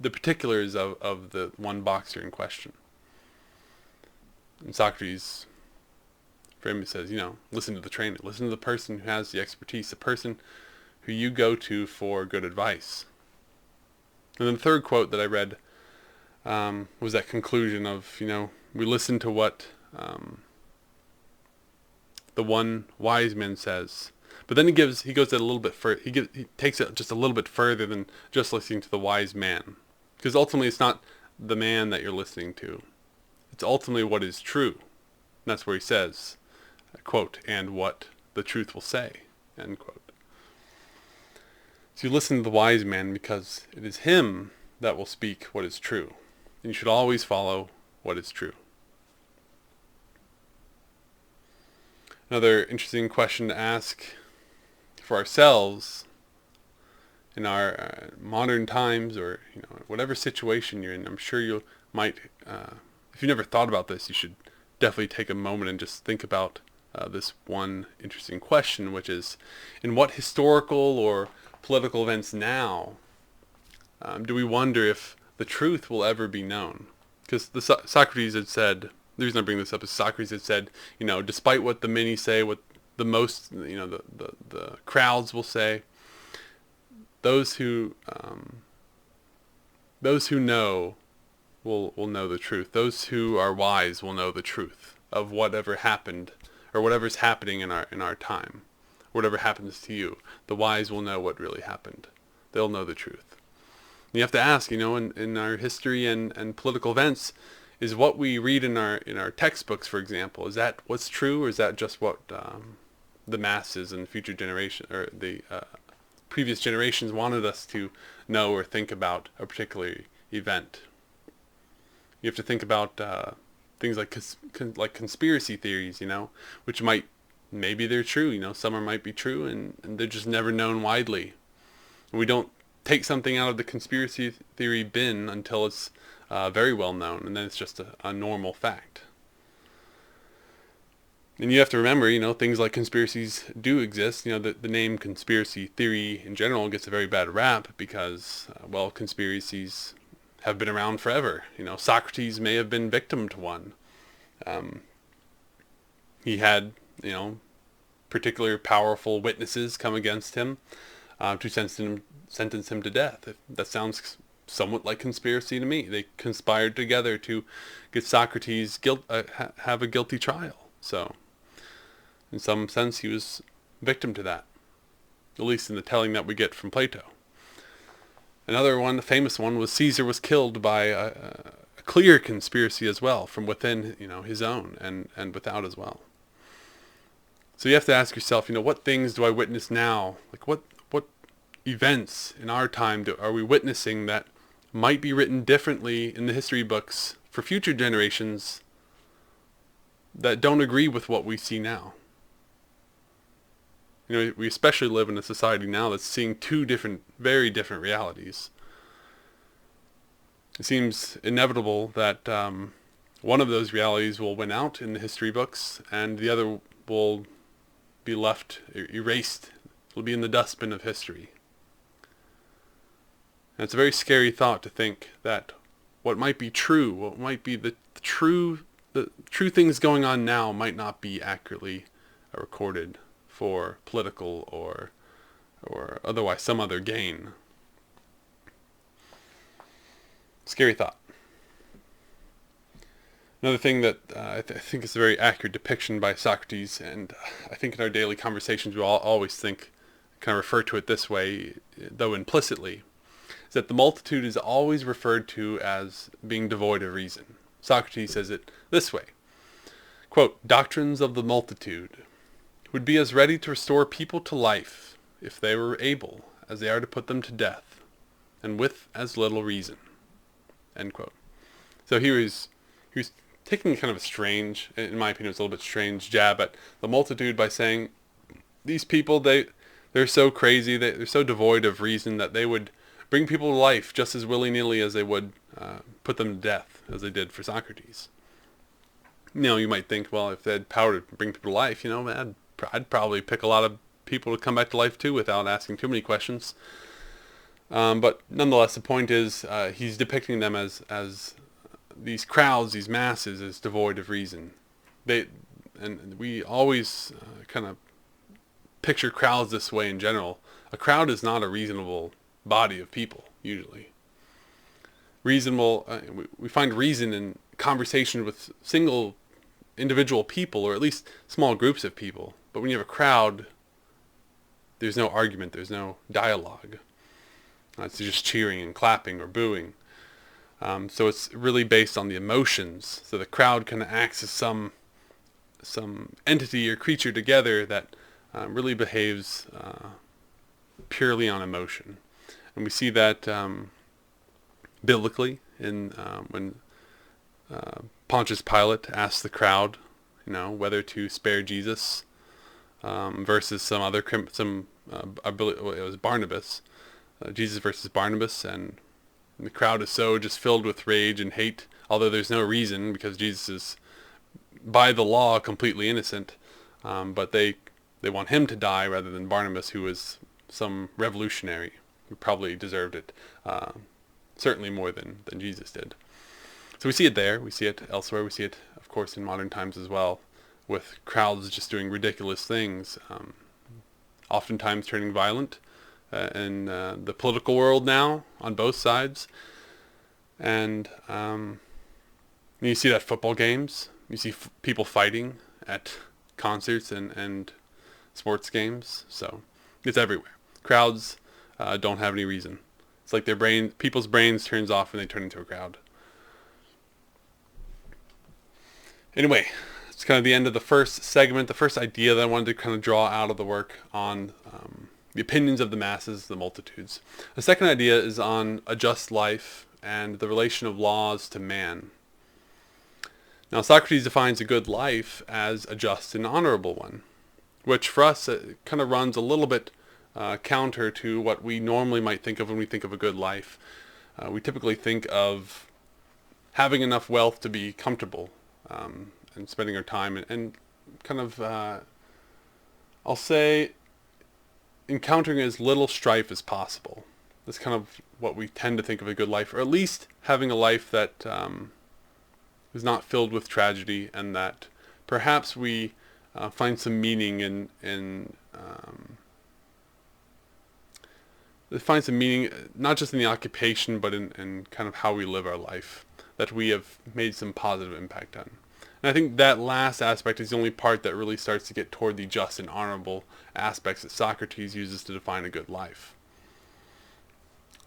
the particulars of the one boxer in question? And Socrates, for him, says, listen to the trainer, listen to the person who has the expertise, the person who you go to for good advice. And then the third quote that I read was that conclusion of, we listen to what the one wise man says. But then he goes a little bit further. He takes it just a little bit further than just listening to the wise man. Because ultimately it's not the man that you're listening to. It's ultimately what is true. And that's where he says, quote, and what the truth will say, end quote. So you listen to the wise man because it is him that will speak what is true. And you should always follow what is true. Another interesting question to ask for ourselves in our modern times, or whatever situation you're in. I'm sure you might, if you never thought about this, you should definitely take a moment and just think about this one interesting question, which is, in what historical or political events now do we wonder if the truth will ever be known? Because Socrates had said, the reason I bring this up is Socrates had said, despite what the many say, what the most, the crowds will say, those who know will know the truth. Those who are wise will know the truth of whatever happened or whatever's happening in our time. Whatever happens to you, the wise will know what really happened. They'll know the truth. And you have to ask, in our history and political events, is what we read in our textbooks, for example, is that what's true, or is that just what the masses and future generation, or the previous generations wanted us to know or think about a particular event? You have to think about things like conspiracy theories, which maybe they're true, some might be true, and they're just never known widely. We don't take something out of the conspiracy theory bin until it's very well known, and then it's just a normal fact. And you have to remember, things like conspiracies do exist. The name conspiracy theory in general gets a very bad rap because, conspiracies have been around forever. Socrates may have been victim to one. He had, particular powerful witnesses come against him to sentence him to death. That sounds somewhat like conspiracy to me. They conspired together to get Socrates have a guilty trial. So, in some sense, he was victim to that, at least in the telling that we get from Plato. Another one, a famous one, was Caesar was killed by a clear conspiracy as well, from within, his own and without as well. So you have to ask yourself, what things do I witness now? Like what events in our time are we witnessing that might be written differently in the history books for future generations that don't agree with what we see now? We especially live in a society now that's seeing two very different realities. It seems inevitable that one of those realities will win out in the history books, and the other will be left erased. It'll be in the dustbin of history. And it's a very scary thought to think that what might be true, what might be the true things going on now might not be accurately recorded for political or otherwise some other gain. Scary thought. Another thing that I think is a very accurate depiction by Socrates, and I think in our daily conversations we all always think, kind of refer to it this way, though implicitly, is that the multitude is always referred to as being devoid of reason. Socrates says it this way, quote, "Doctrines of the multitude would be as ready to restore people to life, if they were able, as they are to put them to death, and with as little reason." End quote. So he was taking kind of a strange, in my opinion, it's a little bit strange jab at the multitude by saying these people, they're so crazy, they're so devoid of reason that they would bring people to life just as willy-nilly as they would put them to death, as they did for Socrates. You might think, well, if they had power to bring people to life, I'd probably pick a lot of people to come back to life too without asking too many questions. But nonetheless, the point is, he's depicting them as these crowds, these masses, as devoid of reason. And we always kind of picture crowds this way in general. A crowd is not a reasonable body of people, usually. We find reason in conversation with single individual people, or at least small groups of people. But when you have a crowd, there's no argument, there's no dialogue. It's just cheering and clapping or booing. So it's really based on the emotions. So the crowd kind of acts as some entity or creature together that really behaves purely on emotion. And we see that biblically in when Pontius Pilate asked the crowd, whether to spare Jesus versus some other it was Barnabas, Jesus versus Barnabas, and the crowd is so just filled with rage and hate, although there's no reason because Jesus is by the law completely innocent, but they want him to die rather than Barnabas, who was some revolutionary who probably deserved it, certainly more than Jesus did. So we see it there, we see it elsewhere, we see it, of course, in modern times as well, with crowds just doing ridiculous things, oftentimes turning violent in the political world now, on both sides. And you see that at football games, you see people fighting at concerts and sports games, so it's everywhere. Crowds don't have any reason. It's like people's brains turns off when they turn into a crowd. Anyway, it's kind of the end of the first segment, the first idea that I wanted to kind of draw out of the work on the opinions of the masses, the multitudes. The second idea is on a just life and the relation of laws to man. Now, Socrates defines a good life as a just and honorable one, which for us kind of runs a little bit counter to what we normally might think of when we think of a good life. We typically think of having enough wealth to be comfortable and spending our time and kind of, I'll say, encountering as little strife as possible. That's kind of what we tend to think of a good life, or at least having a life that is not filled with tragedy, and that perhaps we find some meaning find some meaning not just in the occupation, but in kind of how we live our life, that we have made some positive impact on. And I think that last aspect is the only part that really starts to get toward the just and honorable aspects that Socrates uses to define a good life.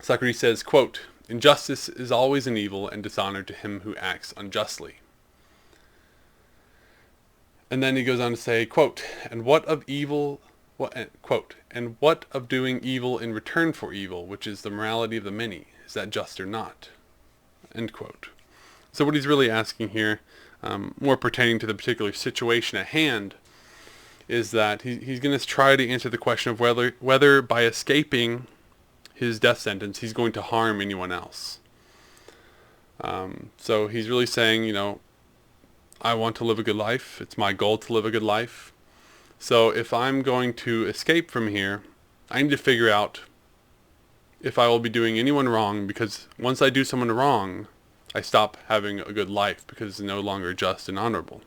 Socrates says, quote, "Injustice is always an evil and dishonor to him who acts unjustly." And then he goes on to say, quote, "And what of evil, quote, and what of doing evil in return for evil, which is the morality of the many? Is that just or not?" End quote. So what he's really asking here, more pertaining to the particular situation at hand, is that he's going to try to answer the question of whether by escaping his death sentence he's going to harm anyone else. So he's really saying, I want to live a good life. It's my goal to live a good life. So if I'm going to escape from here, I need to figure out if I will be doing anyone wrong, because once I do someone wrong, I stop having a good life because it's no longer just and honorable.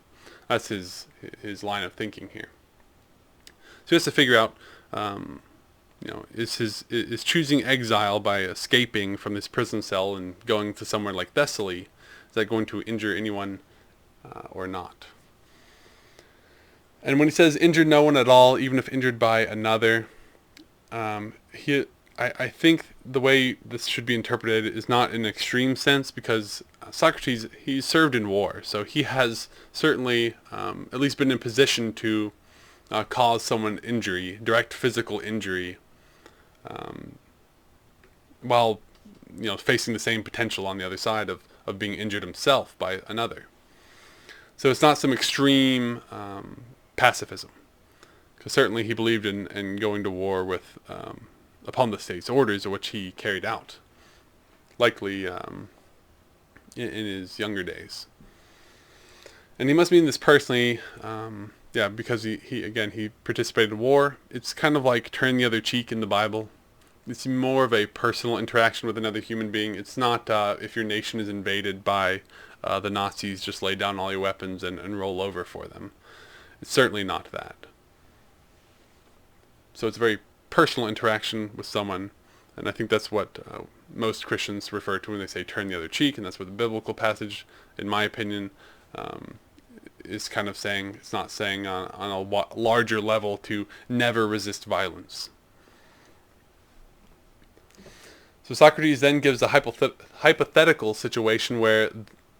That's his line of thinking here. So he has to figure out, is choosing exile by escaping from this prison cell and going to somewhere like Thessaly, is that going to injure anyone or not. And when he says injured no one at all, even if injured by another, I think the way this should be interpreted is not in an extreme sense, because Socrates, he served in war, so he has certainly at least been in position to cause someone injury, direct physical injury, while facing the same potential on the other side of being injured himself by another. So it's not some extreme pacifism, because certainly he believed in going to war with upon the state's orders, which he carried out, likely in his younger days. And he must mean this personally, because he participated in war. It's kind of like turn the other cheek in the Bible. It's more of a personal interaction with another human being. It's not if your nation is invaded by the Nazis, just lay down all your weapons and roll over for them. It's certainly not that. So it's a very personal interaction with someone, and I think that's what most Christians refer to when they say turn the other cheek, and that's what the biblical passage, in my opinion, is kind of saying. It's not saying on a larger level to never resist violence. So Socrates then gives a hypothetical situation where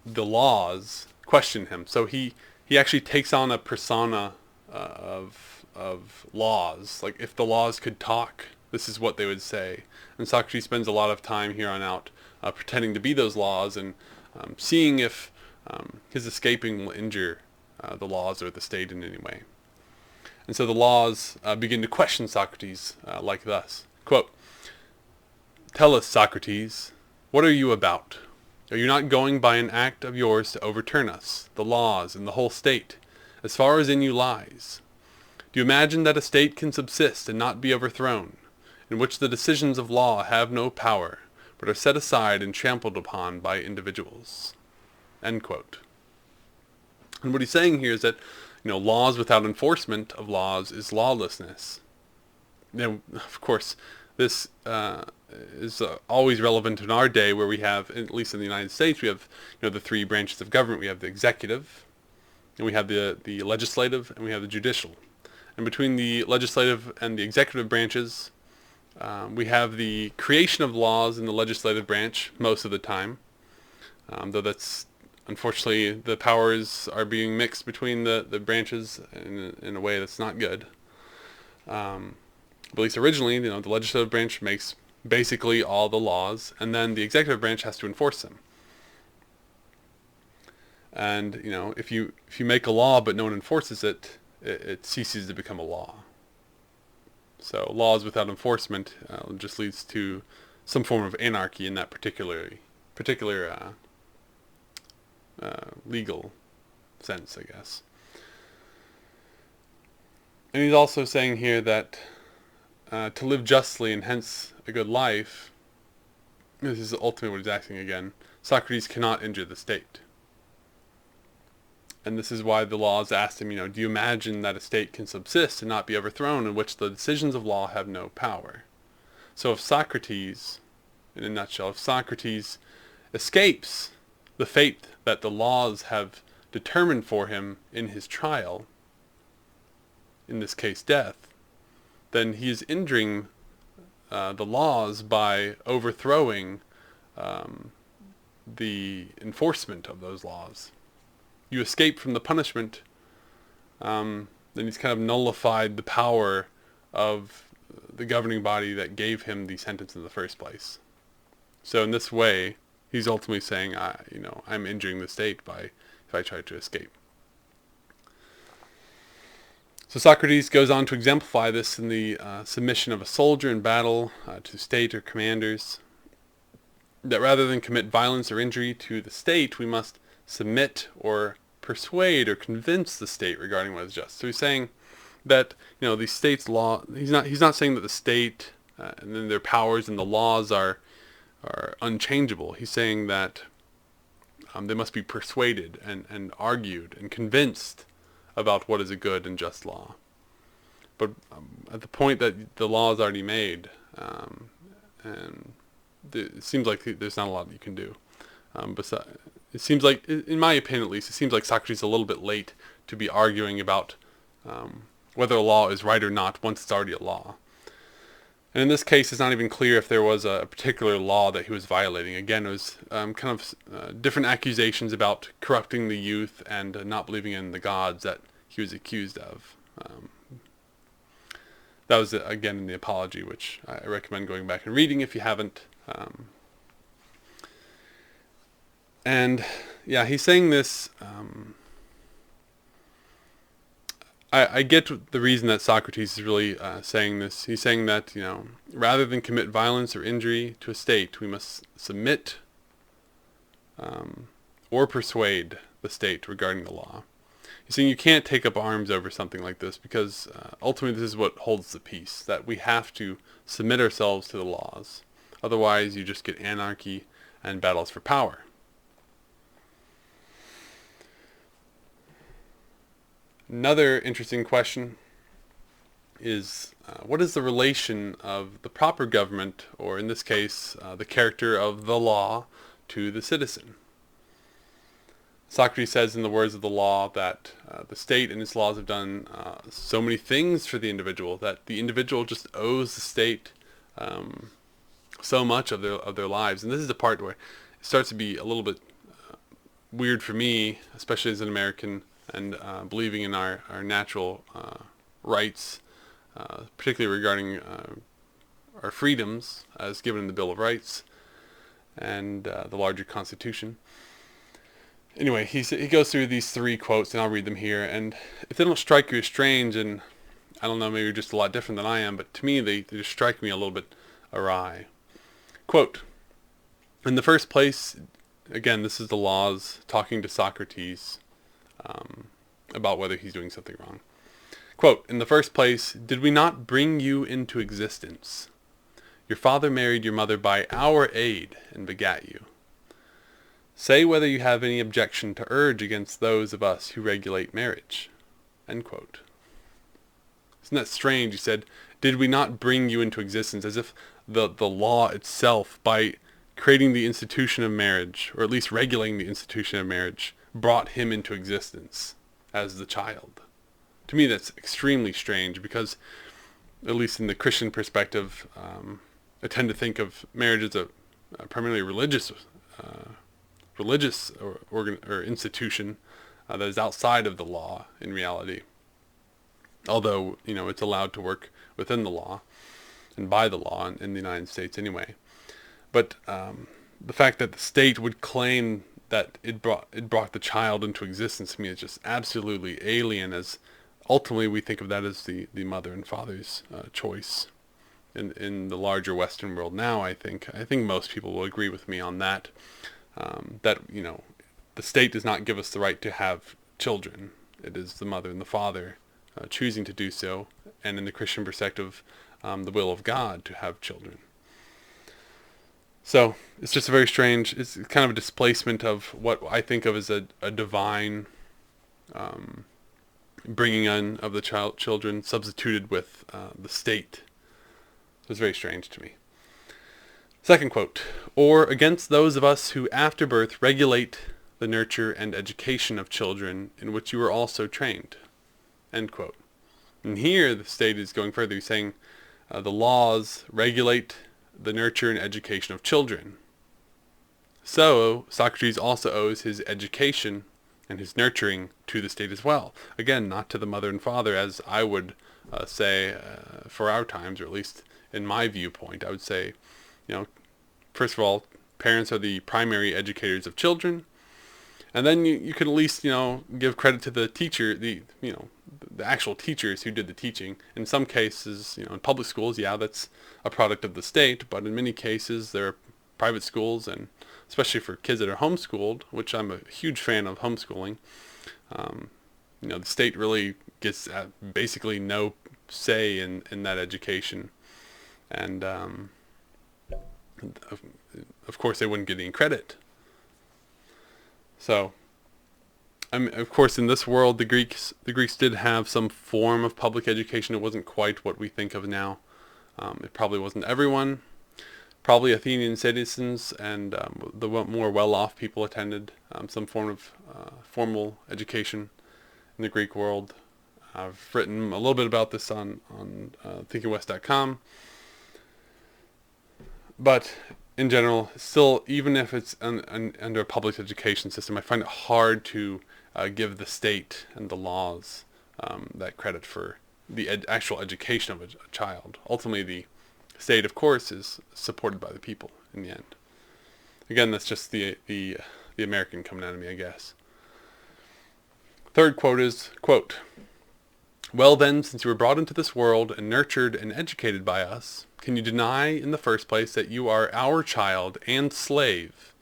the laws question him. So he actually takes on a persona of laws. Like, if the laws could talk, this is what they would say. And Socrates spends a lot of time here on out pretending to be those laws and seeing if his escaping will injure the laws or the state in any way. And so the laws begin to question Socrates like thus. Quote, "Tell us, Socrates, what are you about? Are you not going by an act of yours to overturn us, the laws, and the whole state, as far as in you lies? Do you imagine that a state can subsist and not be overthrown, in which the decisions of law have no power, but are set aside and trampled upon by individuals?" End quote. And what he's saying here is that, laws without enforcement of laws is lawlessness. Of course, this is always relevant in our day, where we have, at least in the United States, we have the three branches of government. We have the executive, and we have the legislative, and we have the judicial. And between the legislative and the executive branches, we have the creation of laws in the legislative branch most of the time, though that's, unfortunately, the powers are being mixed between the branches in a way that's not good. But at least originally, the legislative branch makes basically all the laws, and then the executive branch has to enforce them. And if you make a law but no one enforces it, it ceases to become a law. So laws without enforcement just leads to some form of anarchy in that particular legal sense, I guess. And he's also saying here that to live justly and hence a good life, this is ultimately what he's asking again, Socrates cannot injure the state. And this is why the laws asked him, do you imagine that a state can subsist and not be overthrown, in which the decisions of law have no power? So if Socrates, in a nutshell, if Socrates escapes the fate that the laws have determined for him in his trial, in this case death, then he is injuring the laws by overthrowing the enforcement of those laws. You escape from the punishment, then he's kind of nullified the power of the governing body that gave him the sentence in the first place. So in this way, he's ultimately saying, I'm injuring the state if I try to escape. So Socrates goes on to exemplify this in the submission of a soldier in battle to state or commanders, that rather than commit violence or injury to the state, we must submit or persuade or convince the state regarding what is just. So he's saying that the state's law. He's not saying that the state and then their powers and the laws are unchangeable. He's saying that they must be persuaded and argued and convinced about what is a good and just law. But at the point that the law is already made, and it seems like there's not a lot you can do. it seems like, in my opinion at least, it seems like Socrates is a little bit late to be arguing about whether a law is right or not once it's already a law. And in this case, it's not even clear if there was a particular law that he was violating. Again, it was different accusations about corrupting the youth and not believing in the gods that he was accused of. That was, again, in the Apology, which I recommend going back and reading if you haven't. And yeah, he's saying this. I get the reason that Socrates is really saying this. He's saying that, rather than commit violence or injury to a state, we must submit or persuade the state regarding the law. He's saying you can't take up arms over something like this because ultimately this is what holds the peace, that we have to submit ourselves to the laws. Otherwise, you just get anarchy and battles for power. Another interesting question is, what is the relation of the proper government, or in this case, the character of the law, to the citizen? Socrates says in the words of the law that the state and its laws have done so many things for the individual that the individual just owes the state so much of their lives. And this is the part where it starts to be a little bit weird for me, especially as an American, and believing in our natural rights, particularly regarding our freedoms as given in the Bill of Rights and the larger Constitution. Anyway, he goes through these 3 quotes, and I'll read them here. And if they don't strike you as strange, and I don't know, maybe you're just a lot different than I am, but to me they just strike me a little bit awry. Quote, in the first place, again, this is the laws talking to Socrates about whether he's doing something wrong. Quote, in the first place, did we not bring you into existence? Your father married your mother by our aid and begat you. Say whether you have any objection to urge against those of us who regulate marriage. End quote. Isn't that strange? He said, did we not bring you into existence? As if the law itself, by creating the institution of marriage, or at least regulating the institution of marriage, brought him into existence as the child. To me, that's extremely strange because, at least in the Christian perspective, I tend to think of marriage as a primarily religious or institution that is outside of the law in reality. Although, it's allowed to work within the law and by the law in the United States anyway. But the fact that the state would claim that it brought the child into existence to me is just absolutely alien, as ultimately we think of that as the mother and father's choice in the larger Western world now. I think most people will agree with me on that. That the state does not give us the right to have children. It is the mother and the father choosing to do so, and in the Christian perspective, the will of God to have children. So it's just it's kind of a displacement of what I think of as a divine bringing in of the children substituted with the state. It was very strange to me. Second quote, or against those of us who after birth regulate the nurture and education of children in which you were also trained. End quote. And here the state is going further. He's saying the laws regulate the nurture and education of children. So Socrates also owes his education and his nurturing to the state as well. Again, not to the mother and father, as I would say for our times, or at least in my viewpoint. I would say, first of all, parents are the primary educators of children, and then you could at least give credit to the teacher, the actual teachers who did the teaching. In some cases, in public schools, that's a product of the state, but in many cases there are private schools, and especially for kids that are homeschooled, which I'm a huge fan of homeschooling. The state really gets basically no say in that education, and of course they wouldn't get any credit. So, of course, in this world, the Greeks did have some form of public education. It wasn't quite what we think of now. It probably wasn't everyone, Probably Athenian citizens and the more well-off people attended some form of formal education in the Greek world. I've written a little bit about this on ThinkingWest.com. But in general, still, even if it's under a public education system, I find it hard to give the state and the laws that credit for the actual education of a child. Ultimately, the state, of course, is supported by the people in the end. Again, that's just the American coming out of me, I guess. Third quote is, quote, "Well then, since you were brought into this world and nurtured and educated by us, can you deny in the first place that you are our child and slave,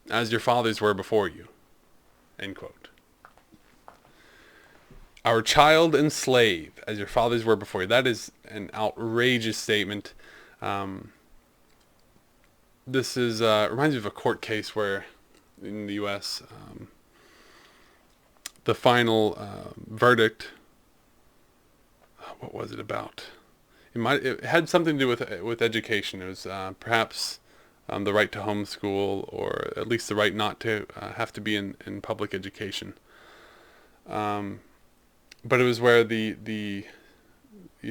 as your fathers were before you?" End quote. Our child and slave, as your fathers were before you. That is an outrageous statement. This is reminds me of a court case where, in the U.S., the final verdict. What was it about? It had something to do with education. It was perhaps the right to homeschool, or at least the right not to have to be in public education. But it was where the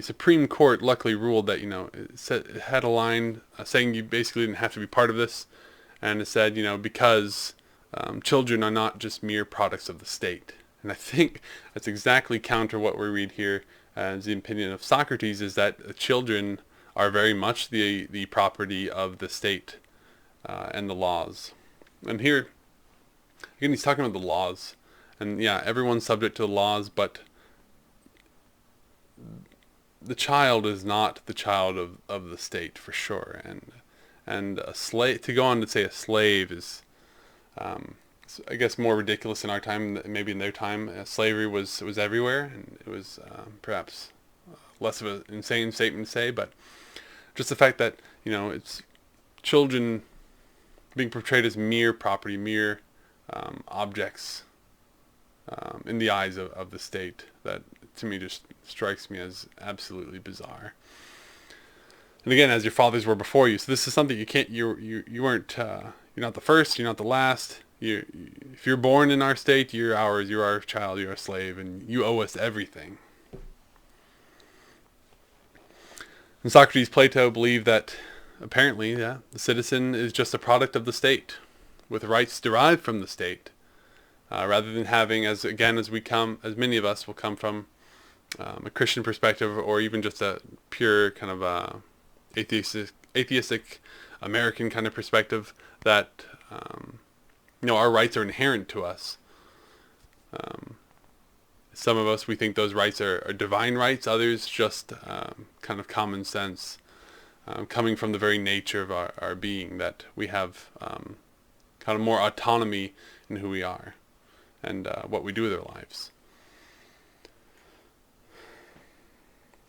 Supreme Court luckily ruled that, it had a line saying you basically didn't have to be part of this, and it said, because children are not just mere products of the state. And I think that's exactly counter what we read here as the opinion of Socrates, is that children are very much the property of the state and the laws. And here, again, he's talking about the laws. And yeah, everyone's subject to the laws, but the child is not the child of the state, for sure. And a slave, to go on to say a slave is, I guess, more ridiculous in our time than maybe in their time. Slavery was everywhere, and it was perhaps less of an insane statement to say, but just the fact that, it's children being portrayed as mere property, mere objects in the eyes of the state, that to me just strikes me as absolutely bizarre. And again, as your fathers were before you, so this is something you can't, you weren't, you're not the first, you're not the last. If you're born in our state, you're ours, you're our child, you're a slave, and you owe us everything. And Socrates, Plato believed that apparently, the citizen is just a product of the state, with rights derived from the state, rather than having, as many of us will come from a Christian perspective, or even just a pure kind of atheistic American kind of perspective, that our rights are inherent to us. Some of us, we think those rights are divine rights. Others just kind of common sense, coming from the very nature of our being, that we have kind of more autonomy in who we are and what we do with our lives.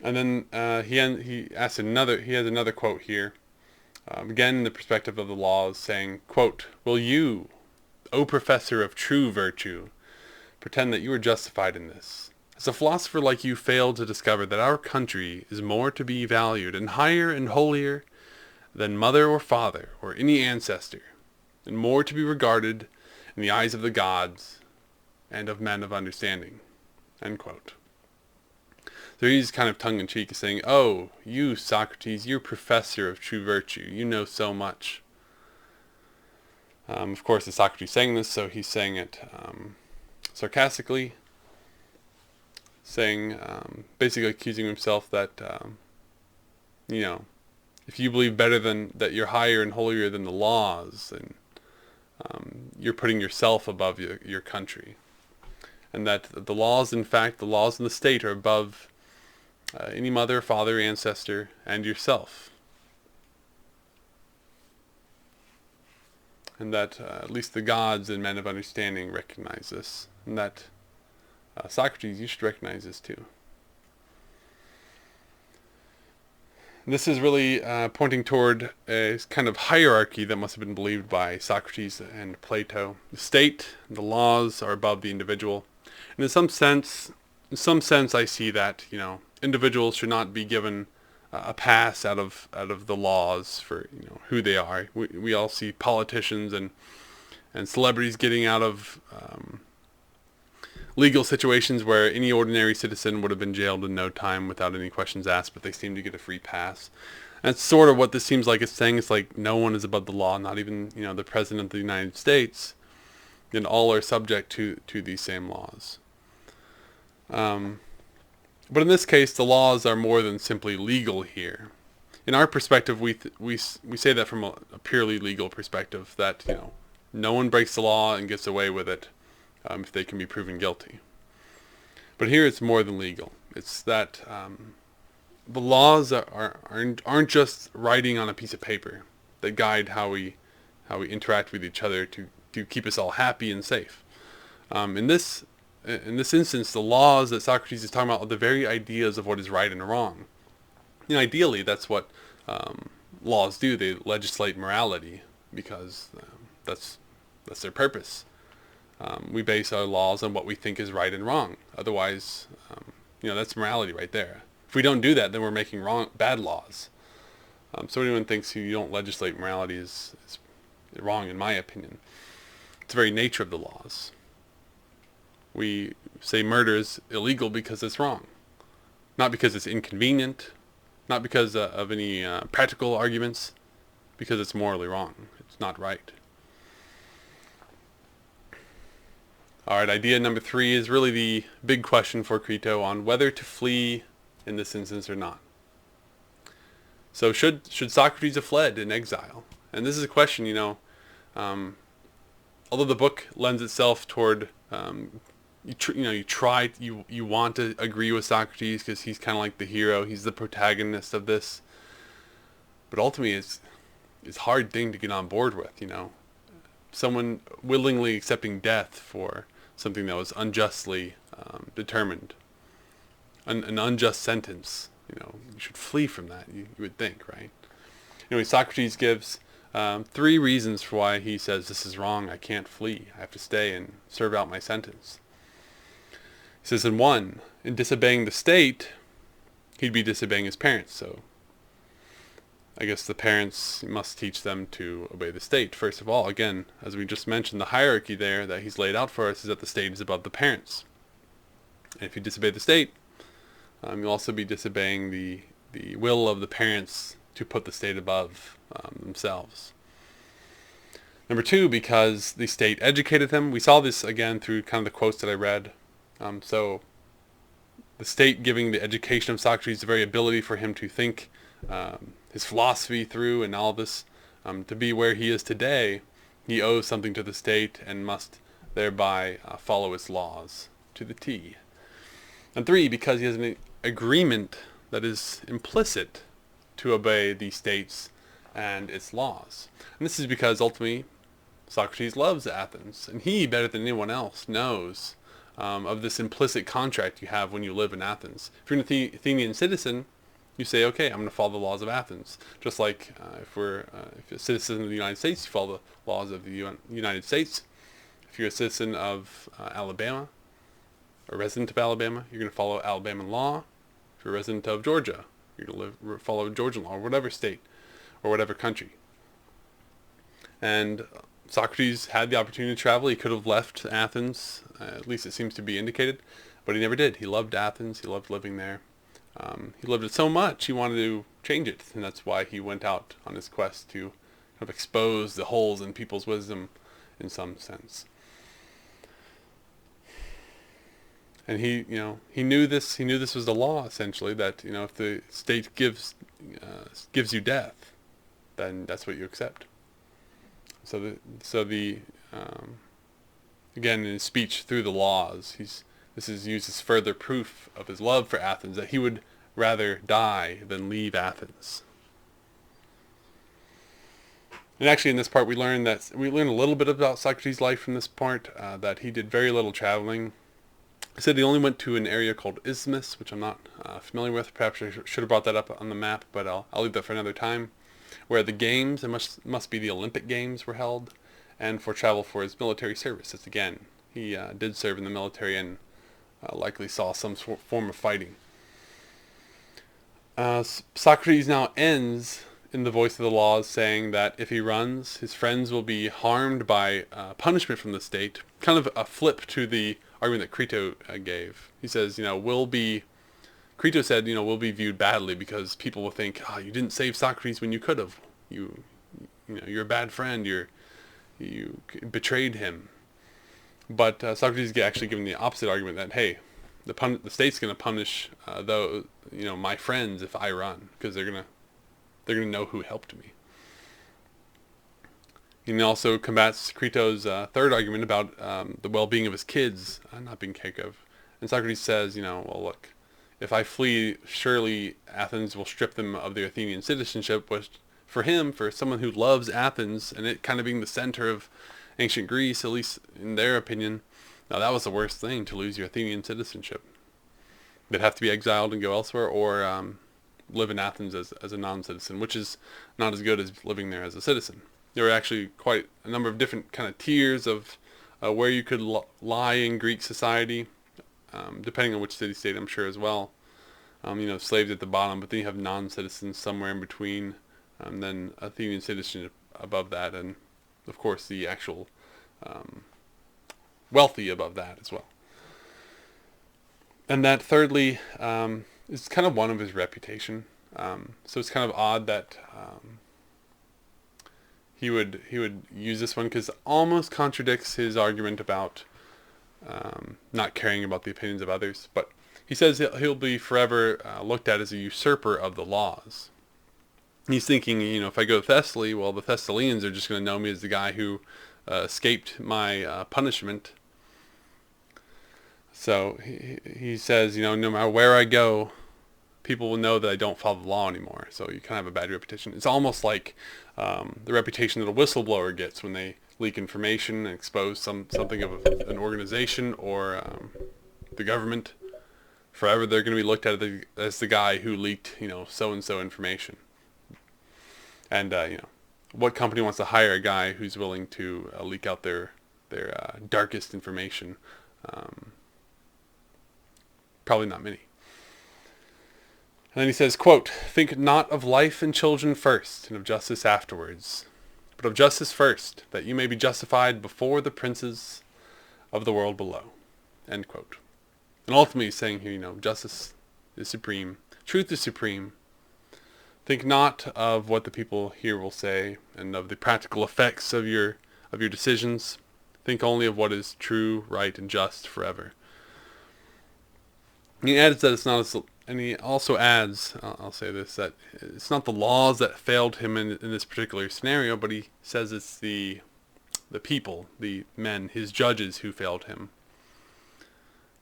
And then he has another quote here, again in the perspective of the laws, saying, quote, "Will you, O professor of true virtue, pretend that you are justified in this? As a philosopher like you failed to discover that our country is more to be valued and higher and holier than mother or father or any ancestor, and more to be regarded in the eyes of the gods and of men of understanding." End quote. So he's kind of tongue-in-cheek saying, "Oh, you, Socrates, you're professor of true virtue. You know so much." Of course, it's Socrates saying this, so he's saying it sarcastically, saying, basically accusing himself that, if you believe better than that, you're higher and holier than the laws, and you're putting yourself above your country, and that the laws, in fact, the laws in the state are above any mother, father, ancestor, and yourself. And that at least the gods and men of understanding recognize this. And that, Socrates, you should recognize this too. This is really pointing toward a kind of hierarchy that must have been believed by Socrates and Plato. The state, the laws are above the individual. And in some sense I see that, individuals should not be given a pass out of the laws for who they are. We all see politicians and celebrities getting out of legal situations where any ordinary citizen would have been jailed in no time without any questions asked, but they seem to get a free pass. And that's sort of what this seems like it's saying. It's like no one is above the law, not even the President of the United States, and all are subject to these same laws. But in this case, the laws are more than simply legal here. In our perspective, we say that from a purely legal perspective, that no one breaks the law and gets away with it if they can be proven guilty. But here it's more than legal. It's that the laws aren't just writing on a piece of paper that guide how we interact with each other to keep us all happy and safe. In this instance, the laws that Socrates is talking about are the very ideas of what is right and wrong. Ideally, that's what laws do. They legislate morality because that's their purpose. We base our laws on what we think is right and wrong. Otherwise, that's morality right there. If we don't do that, then we're making bad laws. So anyone thinks you don't legislate morality is wrong, in my opinion. It's the very nature of the laws. We say murder is illegal because it's wrong. Not because it's inconvenient, not because of any practical arguments, because it's morally wrong. It's not right. Alright, idea number 3 is really the big question for Krito on whether to flee in this instance or not. So should Socrates have fled in exile? And this is a question, although the book lends itself toward you want to agree with Socrates because he's kind of like the hero, he's the protagonist of this, but ultimately it's a hard thing to get on board with. Someone willingly accepting death for something that was unjustly determined, an unjust sentence. You should flee from that, you would think, right? Anyway, Socrates gives 3 reasons for why he says this is wrong. I can't flee. I have to stay and serve out my sentence. He says in 1, in disobeying the state, he'd be disobeying his parents. So I guess the parents must teach them to obey the state. First of all, again, as we just mentioned, the hierarchy there that he's laid out for us is that the state is above the parents. And if you disobey the state, you'll also be disobeying the will of the parents to put the state above themselves. Number 2, because the state educated them. We saw this again through kind of the quotes that I read. So the state giving the education of Socrates the very ability for him to think his philosophy through and all this, to be where he is today, he owes something to the state and must thereby follow its laws to the T. And 3, because he has an agreement that is implicit to obey the states and its laws. And this is because ultimately Socrates loves Athens, and he, better than anyone else, knows of this implicit contract you have when you live in Athens. If you're an Athenian citizen, you say, okay, I'm going to follow the laws of Athens. Just like if you're a citizen of the United States, you follow the laws of the United States. If you're a citizen of Alabama, a resident of Alabama, you're going to follow Alabama law. If you're a resident of Georgia, you're going to follow Georgian law, or whatever state, or whatever country. And Socrates had the opportunity to travel. He could have left Athens, at least it seems to be indicated, but he never did. He loved Athens. He loved living there. He loved it so much he wanted to change it, and that's why he went out on his quest to kind of expose the holes in people's wisdom in some sense. And he knew this. He knew this was the law, essentially, that if the state gives you death, then that's what you accept. So again, in his speech through the laws, this is used as further proof of his love for Athens, that he would rather die than leave Athens. And actually, in this part, we learn a little bit about Socrates' life from this part, that he did very little traveling. He said he only went to an area called Isthmus, which I'm not familiar with. Perhaps I should have brought that up on the map, but I'll leave that for another time. Where the games, it must be the Olympic Games, were held, and for travel for his military service. It's again, he did serve in the military and likely saw some form of fighting. Socrates now ends in the voice of the laws saying that if he runs, his friends will be harmed by punishment from the state. Kind of a flip to the argument that Crito gave. He says, Crito said, we'll be viewed badly because people will think, you didn't save Socrates when you could have. You're a bad friend. You betrayed him. But Socrates is actually giving the opposite argument that, hey, the state's going to punish my friends if I run, because they're gonna know who helped me. He also combats Crito's third argument about the well-being of his kids not being taken care of. And Socrates says, well, look, if I flee, surely Athens will strip them of their Athenian citizenship, which for him, for someone who loves Athens, and it kind of being the center of ancient Greece, at least in their opinion, now that was the worst thing, to lose your Athenian citizenship. They'd have to be exiled and go elsewhere, or live in Athens as a non-citizen, which is not as good as living there as a citizen. There were actually quite a number of different kind of tiers of where you could lie in Greek society, depending on which city-state, I'm sure, as well. Slaves at the bottom, but then you have non-citizens somewhere in between, then Athenian citizenship above that, and of course the actual wealthy above that as well. And that thirdly is kind of one of his reputation. So it's kind of odd that he would use this one, because it almost contradicts his argument about not caring about the opinions of others. But he says he'll be forever looked at as a usurper of the laws. He's thinking, if I go to Thessaly, well, the Thessalians are just going to know me as the guy who escaped my punishment. So he says, no matter where I go, people will know that I don't follow the law anymore. So you kind of have a bad reputation. It's almost like the reputation that a whistleblower gets when they leak information and expose something of an organization or the government. Forever they're going to be looked at as the guy who leaked, so-and-so information. And, what company wants to hire a guy who's willing to leak out their darkest information? Probably not many. And then he says, quote, "Think not of life and children first, and of justice afterwards, but of justice first, that you may be justified before the princes of the world below." End quote. And ultimately he's saying here, justice is supreme, truth is supreme. Think not of what the people here will say and of the practical effects of your decisions. Think only of what is true, right, and just forever. He adds that it's not, and he also adds, I'll say this, that it's not the laws that failed him in this particular scenario, but he says it's the people, the men, his judges who failed him.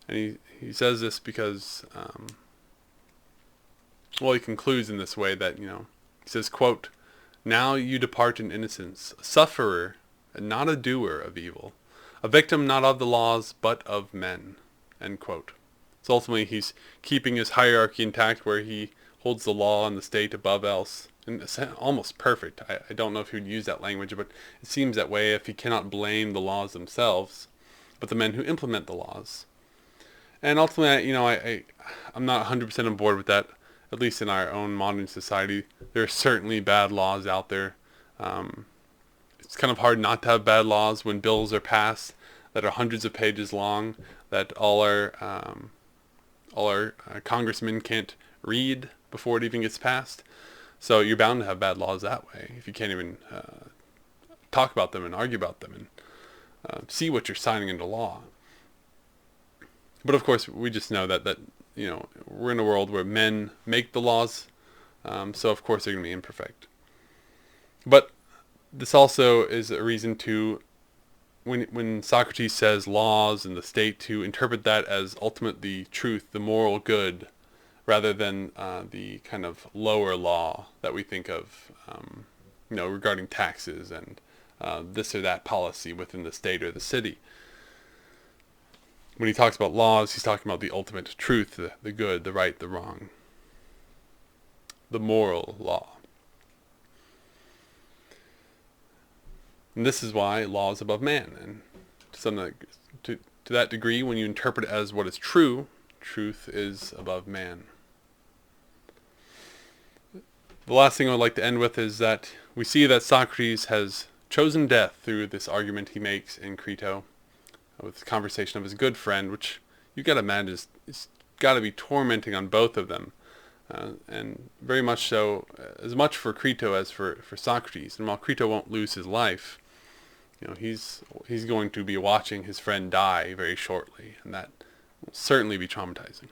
And he says this because, he concludes in this way that, he says, quote, "Now you depart in innocence, a sufferer and not a doer of evil, a victim not of the laws but of men." End quote. So ultimately he's keeping his hierarchy intact, where he holds the law and the state above else. And it's almost perfect. I don't know if he would use that language, but it seems that way if he cannot blame the laws themselves, but the men who implement the laws. And ultimately, I'm not 100% on board with that, at least in our own modern society. There are certainly bad laws out there. It's kind of hard not to have bad laws when bills are passed that are hundreds of pages long, that all our congressmen can't read before it even gets passed. So you're bound to have bad laws that way, if you can't even talk about them and argue about them and see what you're signing into law. But of course, we just know that we're in a world where men make the laws, so of course they're going to be imperfect. But this also is a reason to, when Socrates says laws and the state, to interpret that as ultimate the truth, the moral good, rather than the kind of lower law that we think of, regarding taxes and this or that policy within the state or the city. When he talks about laws, he's talking about the ultimate truth, the good, the right, the wrong, the moral law. And this is why law is above man. And to that degree, when you interpret it as what is true, truth is above man. The last thing I would like to end with is that we see that Socrates has chosen death through this argument he makes in Krito, with the conversation of his good friend, which you got to imagine is got to be tormenting on both of them, and very much so, as much for Krito as for Socrates. And while Krito won't lose his life, he's going to be watching his friend die very shortly, and that will certainly be traumatizing.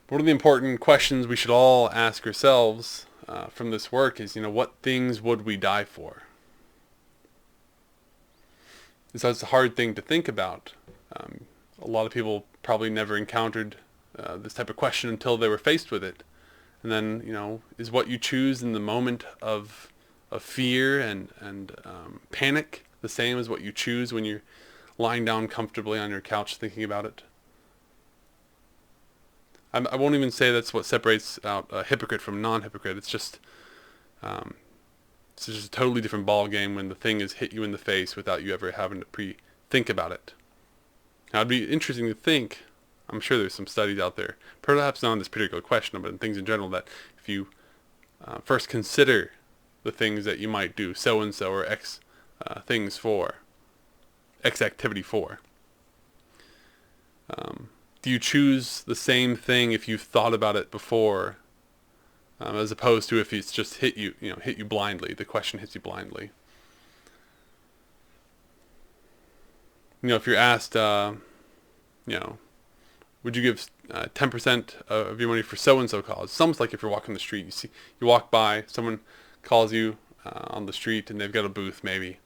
One of the important questions we should all ask ourselves from this work is, what things would we die for? That's a hard thing to think about. A lot of people probably never encountered this type of question until they were faced with it. And then, is what you choose in the moment of fear and panic the same as what you choose when you're lying down comfortably on your couch thinking about it? I won't even say that's what separates out a hypocrite from non-hypocrite. It's just a totally different ball game when the thing has hit you in the face without you ever having to pre-think about it. Now, it'd be interesting to think, I'm sure there's some studies out there, perhaps not on this particular question, but in things in general, that if you first consider the things that you might do, so-and-so or X things for, X activity for, do you choose the same thing if you've thought about it before, as opposed to if it's just hit you blindly? The question hits you blindly. If you're asked, would you give 10% of your money for so-and-so cause? It's almost like if you're walking the street, you walk by, someone calls you on the street, and they've got a booth maybe,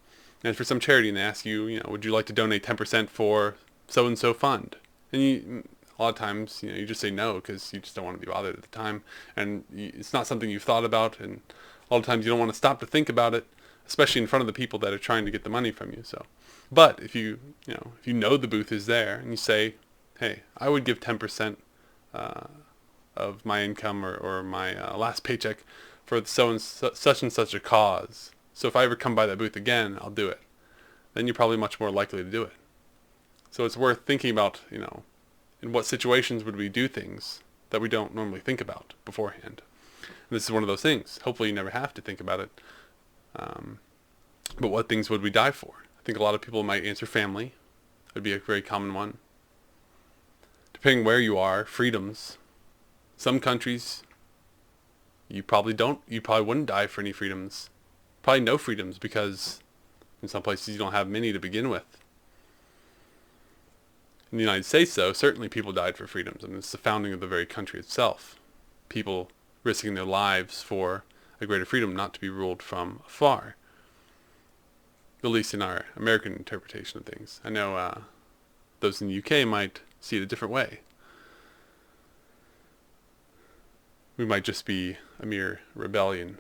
and it's for some charity, and they ask you, would you like to donate 10% for so-and-so fund? And a lot of times, you just say no because you just don't want to be bothered at the time, and it's not something you've thought about, and a lot of times you don't want to stop to think about it, especially in front of the people that are trying to get the money from you. So, but if you know the booth is there and you say, hey, I would give 10% of my income or my last paycheck for such and such a cause. So if I ever come by that booth again, I'll do it. Then you're probably much more likely to do it. So it's worth thinking about, in what situations would we do things that we don't normally think about beforehand. And this is one of those things. Hopefully you never have to think about it. But what things would we die for? I think a lot of people might answer family. That would be a very common one. Depending where you are, freedoms. Some countries, you probably wouldn't die for any freedoms. Probably no freedoms, because in some places you don't have many to begin with. In the United States, though, certainly people died for freedoms. I mean, it's the founding of the very country itself. People risking their lives for a greater freedom, not to be ruled from afar. At least in our American interpretation of things. I know those in the UK might see it a different way. We might just be a mere rebellion.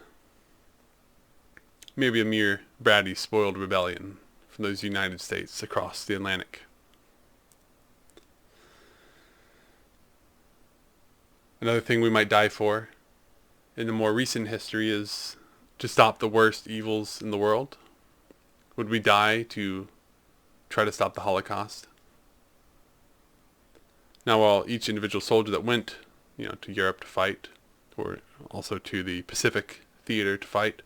Maybe a mere bratty, spoiled rebellion from those United States across the Atlantic. Another thing we might die for in the more recent history is to stop the worst evils in the world. Would we die to try to stop the Holocaust? Now, while each individual soldier that went, to Europe to fight, or also to the Pacific theater to fight,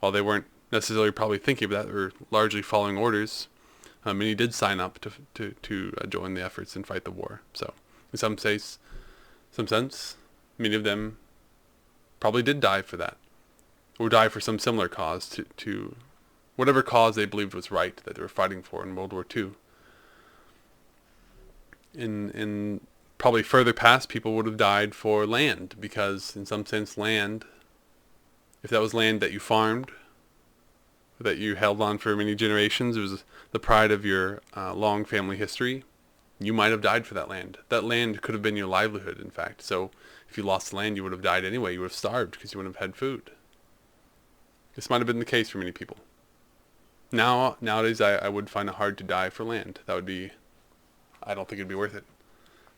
while they weren't necessarily probably thinking of that, they were largely following orders. Many did sign up to join the efforts and fight the war. So, in some sense, many of them probably did die for that, or die for some similar cause to whatever cause they believed was right that they were fighting for in World War II. In probably further past, people would have died for land, because in some sense land, if that was land that you farmed, that you held on for many generations, it was the pride of your long family history, you might have died for that land. That land could have been your livelihood, in fact. So if you lost the land, you would have died anyway. You would have starved because you wouldn't have had food. This might have been the case for many people. Nowadays, I would find it hard to die for land. That would be, I don't think it'd be worth it.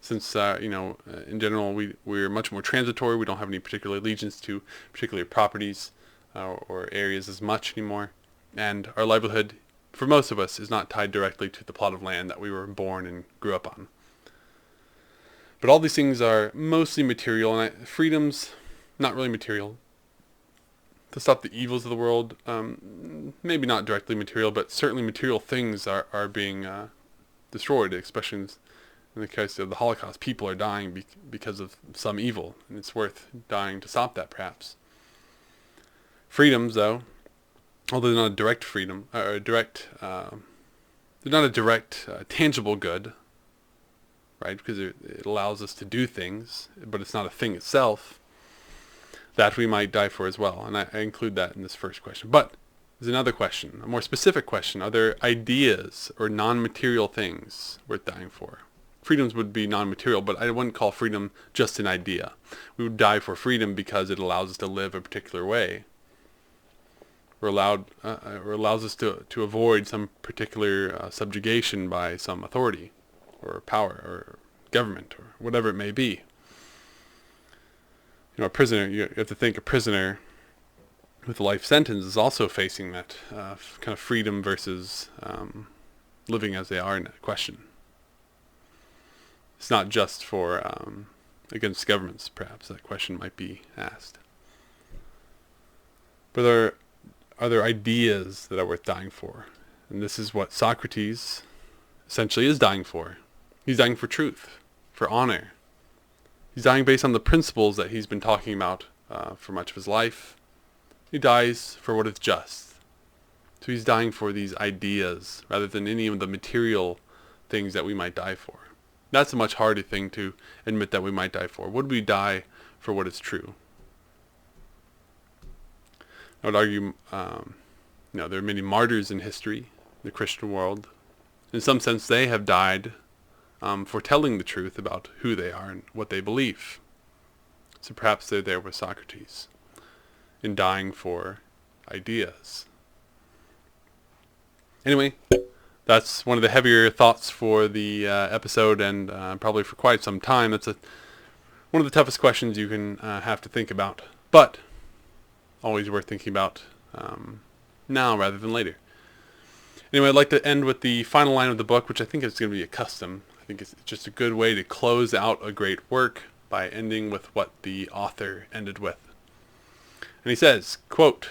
Since, in general, we're much more transitory. We don't have any particular allegiance to particular properties or areas as much anymore. And our livelihood, for most of us, is not tied directly to the plot of land that we were born and grew up on. But all these things are mostly material, and freedom's not really material. to stop the evils of the world. Maybe not directly material, but certainly material things are being destroyed, especially in the case of the Holocaust. People are dying because of some evil, and it's worth dying to stop that, perhaps. Freedoms, though, although they're not a direct freedom, or a direct, they're not a direct, tangible good, right? Because it allows us to do things, but it's not a thing itself, that we might die for as well. And I include that in this first question. But there's another question, a more specific question. Are there ideas or non-material things worth dying for? Freedoms would be non-material, but I wouldn't call freedom just an idea. We would die for freedom because it allows us to live a particular way, or allows us to avoid some particular subjugation by some authority, or power, or government, or whatever it may be. A prisoner, you have to think a prisoner with a life sentence is also facing that kind of freedom versus living as they are in that question. It's not just for against governments, perhaps that question might be asked. But are there ideas that are worth dying for? And this is what Socrates essentially is dying for. He's dying for truth, for honor. He's dying based on the principles that he's been talking about for much of his life. He dies for what is just. So he's dying for these ideas rather than any of the material things that we might die for. That's a much harder thing to admit that we might die for. Would we die for what is true? I would argue, there are many martyrs in history, in the Christian world. In some sense, they have died for telling the truth about who they are and what they believe. So perhaps they're there with Socrates in dying for ideas. Anyway, that's one of the heavier thoughts for the episode, and probably for quite some time. That's one of the toughest questions you can have to think about, but always worth thinking about now rather than later. Anyway, I'd like to end with the final line of the book, which I think is going to be a custom. I think it's just a good way to close out a great work by ending with what the author ended with. And he says, quote,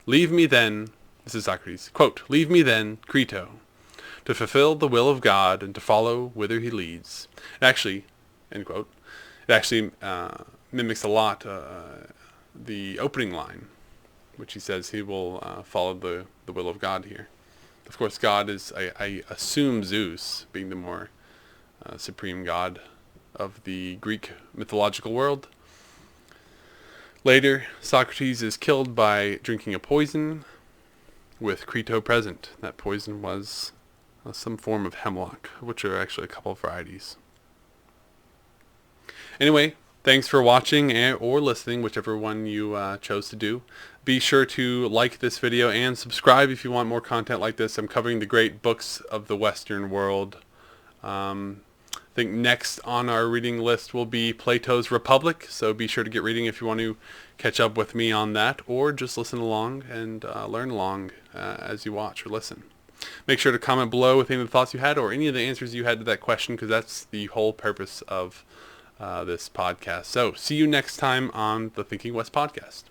"Leave me then," this is Socrates, quote, "leave me then, Krito, to fulfill the will of God and to follow whither he leads." It actually, end quote, it actually mimics a lot the opening line, which he says he will follow the will of God here. Of course, God is, I assume, Zeus, being the more supreme god of the Greek mythological world. Later, Socrates is killed by drinking a poison with Krito present. That poison was some form of hemlock, which are actually a couple of varieties. Anyway, thanks for watching or listening, whichever one you chose to do. Be sure to like this video and subscribe if you want more content like this. I'm covering the great books of the Western world. I think next on our reading list will be Plato's Republic, so be sure to get reading if you want to catch up with me on that, or just listen along and learn along as you watch or listen. Make sure to comment below with any of the thoughts you had or any of the answers you had to that question, because that's the whole purpose of this podcast. So, see you next time on the Thinking West podcast.